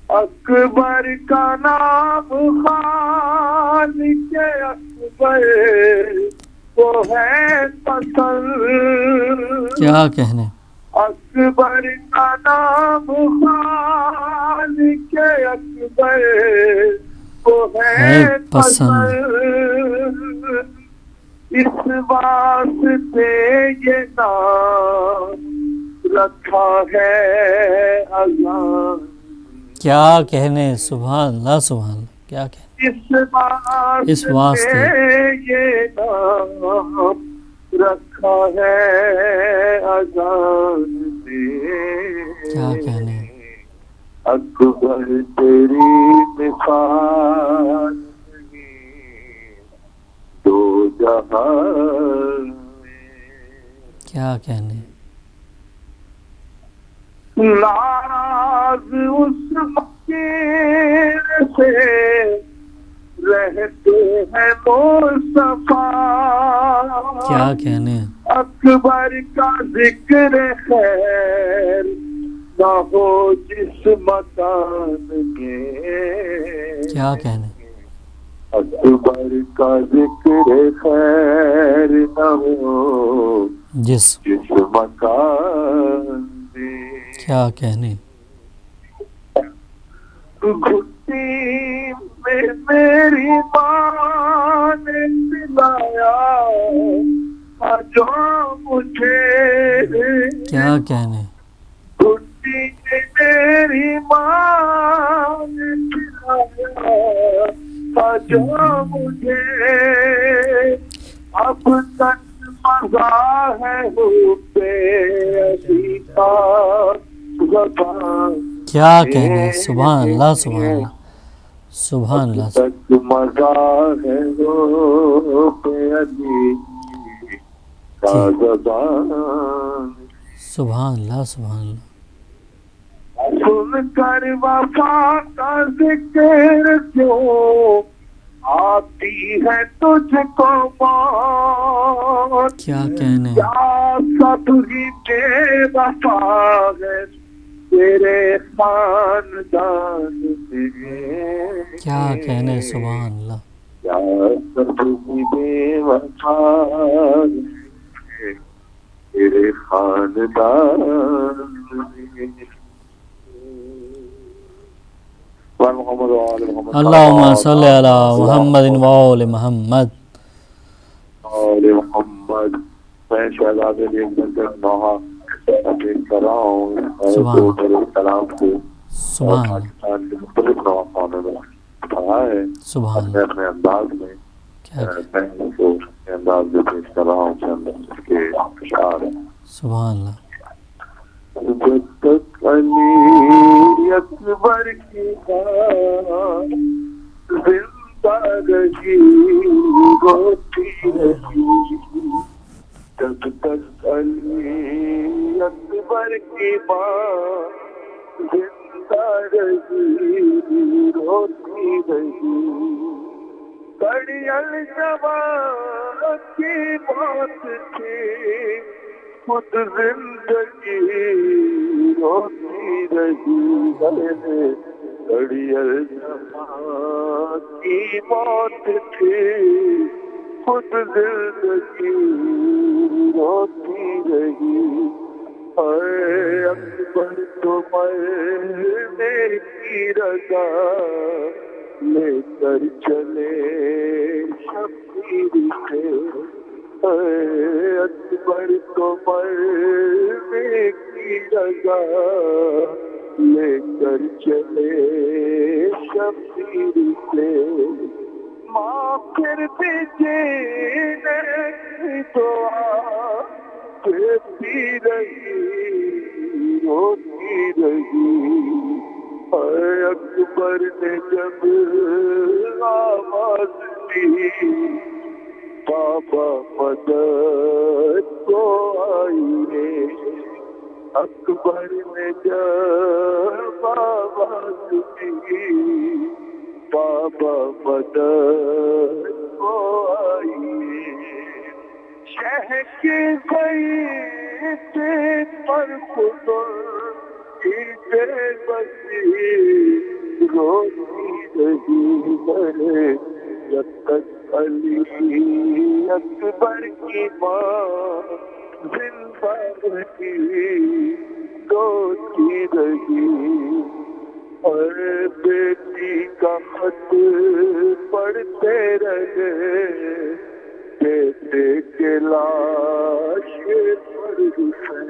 اکبر کا نام خالق اکبر وہ ہے پسند. کیا کہنے. اکبر کا نام خالق اکبر وہ ہے پسند. اس واسطے یہ نام رکھا ہے اذان کیا کہنے، سبحان اللہ سبحان اللہ، کیا کہنے اس واسطے یہ نام رکھا ہے اذان کیا کہنے، اکبر تیری مثال نہیں دو جہان کیا کہنے، ناراض اس فقیر سے رہتے ہیں مصطفیٰ کیا کہنے، اکبر کا ذکر خیر نہ ہو جس مکان میں کیا کہنے، اکبر کا ذکر خیر نہ ہو جس جس مکان میں کیا کہنے، گھٹی میں میری ماں نے پلایا جو مجھے کیا کہنے، گھٹی میں میری ماں نے پلایا جو مجھے اب تک مزہ ہے بے علی کا زبان کیا کہنے، سبحان اللہ سبحان اللہ سبحان اللہ تک مزہ ہے وہ بے علی کا زبان سبحان اللہ سبحان اللہ، سن کر وفا کا ذکر کیوں آتی ہے تجھ کو موت کیا کہنے، کیا سب ہی بے وفا ہے تیرے خاندان میں کیا کہنے، سبحان اللہ، کیا سب ہی بے وفا ہے تیرے خاندان میں محمد وعلى محمد اللہم صلی علی محمد وآل محمد آل محمد میں شہزاد علی اکبر نوحہ پیش کر رہا ہوں سلام کو سبحان اللہ پاکستان کے مختلف نواخانوں میں پڑھا ہے سبحان اپنے اپنے انداز میں کیا میں اس کو اپنے انداز میں پیش کر رہا ہوں چند اس کے اشعار ہیں سبحان اللہ، جب تک علی اکبر کی بات زندہ رہی ہوتی رہی جب تک علی اکبر کی بات زندہ رہی ہوتی رہی بڑی الجوان کی بات تھی خود زندگی روتی رہی ہے بڑی الجوان کی موت تھی خود زندگی روتی رہی اے اکبر تو مرنے کی رضا لے کر چلے شبیر سے اے اکبر تو مرنے کی رضا لے کر چلے شبیر سے ماں پھر بھی جینے کی دعا دیتی رہی روتی رہی اے اکبر نے جب آواز دی بابا مدد کو آئیے اکبر نے جب آواز دی بابا مدد کو آئیے شہ کی گئی پر خدا کی بے بسی روتی رہی ہے جب تک علی اکبر کی ماں زندہ رہی روتی رہی اور بیٹی کا خط پڑھتے رہے بیٹے کے لاش پر حسین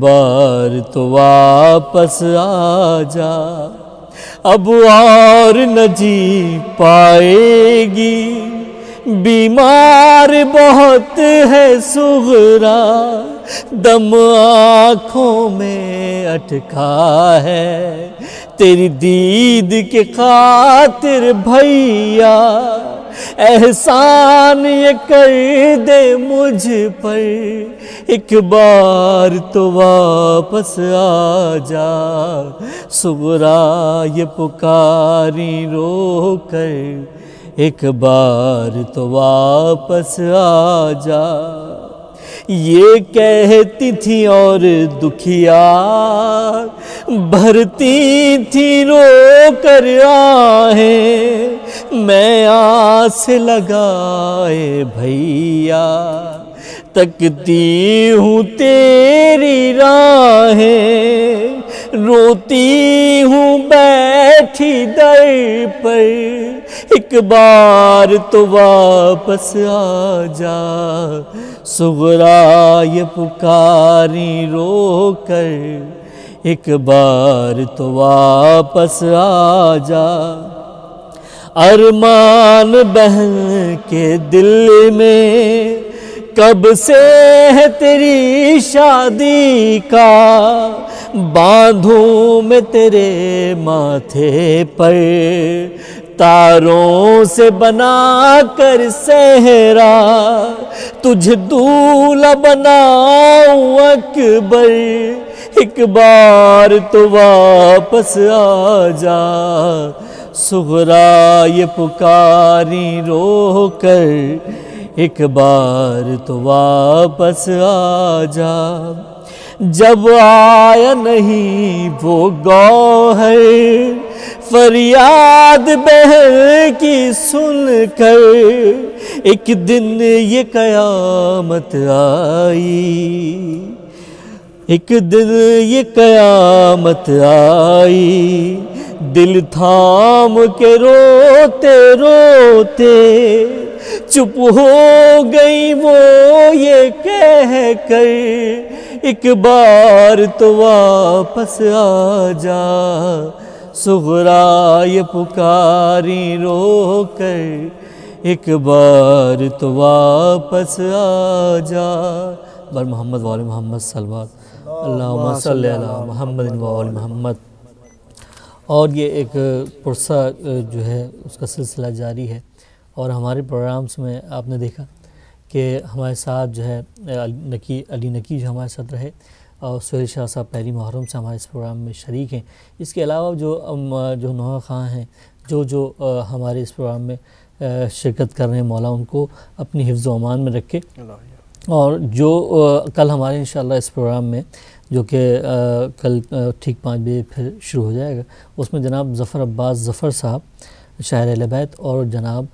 بار تو واپس آ جا، اب اور نہ جی پائے گی، بیمار بہت ہے صغرا، دم آنکھوں میں اٹکا ہے، تیری دید کے خاطر بھیا احسان یہ کر دے مجھ پر، ایک بار تو واپس آ جا، صغرا یہ پکاری رو کر، ایک بار تو واپس آ جا۔ یہ کہتی تھی اور دکھیا بھرتی تھی رو کر آہیں، میں آس لگائے بھیا تکتی ہوں تیری راہیں، روتی ہوں بیٹھی در پر، ایک بار تو واپس آ جا، صغرا یہ پکاری رو کر، ایک بار تو واپس آ جا۔ ارمان بہن کے دل میں کب سے ہے تیری شادی کا، باندھوں میں تیرے ماتھے پر تاروں سے بنا کر صحرا، تجھے دولہا بناؤں اکبر، ایک بار تو واپس آ جا، صغرا یہ پکاری رو کر، ایک بار تو واپس آ جا۔ جب آیا نہیں وہ گوہر فریاد بہن کی سن کر، ایک دن یہ قیامت آئی، ایک دن یہ قیامت آئی، دل تھام کے روتے روتے چپ ہو گئی وہ یہ کہہ کر، ایک بار تو واپس آ جا، صغرا یہ پکاری رو کر، ایک بار تو واپس آ جا۔ بر محمد وآل محمد صلوات، اللہم صلی علی محمد وآل محمد۔ اور یہ ایک پرسہ جو ہے اس کا سلسلہ جاری ہے، اور ہمارے پروگرامز میں آپ نے دیکھا کہ ہمارے ساتھ جو ہے علی نکی جو ہمارے ساتھ رہے، اور سہیل شاہ صاحب پہلی محرم سے ہمارے اس پروگرام میں شریک ہیں۔ اس کے علاوہ جو نوحہ خواں ہیں، جو ہمارے اس پروگرام میں شرکت کر رہے ہیں، مولا ان کو اپنی حفظ و امان میں رکھے۔ اور جو کل ہمارے انشاءاللہ اس پروگرام میں جو کہ کل ٹھیک 5 بجے پھر شروع ہو جائے گا، اس میں جناب ظفر عباس ظفر صاحب شاعر اہل بیت، اور جناب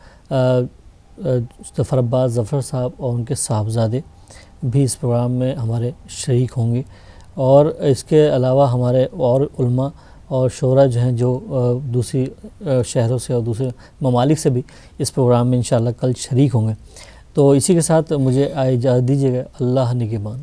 ظفر عباس ظفر صاحب اور ان کے صاحبزادے بھی اس پروگرام میں ہمارے شریک ہوں گے۔ اور اس کے علاوہ ہمارے اور علماء اور شعراء جو ہیں، جو دوسری شہروں سے اور دوسرے ممالک سے بھی اس پروگرام میں انشاءاللہ کل شریک ہوں گے۔ تو اسی کے ساتھ مجھے اجازت دیجیے گا، اللہ نگہبان۔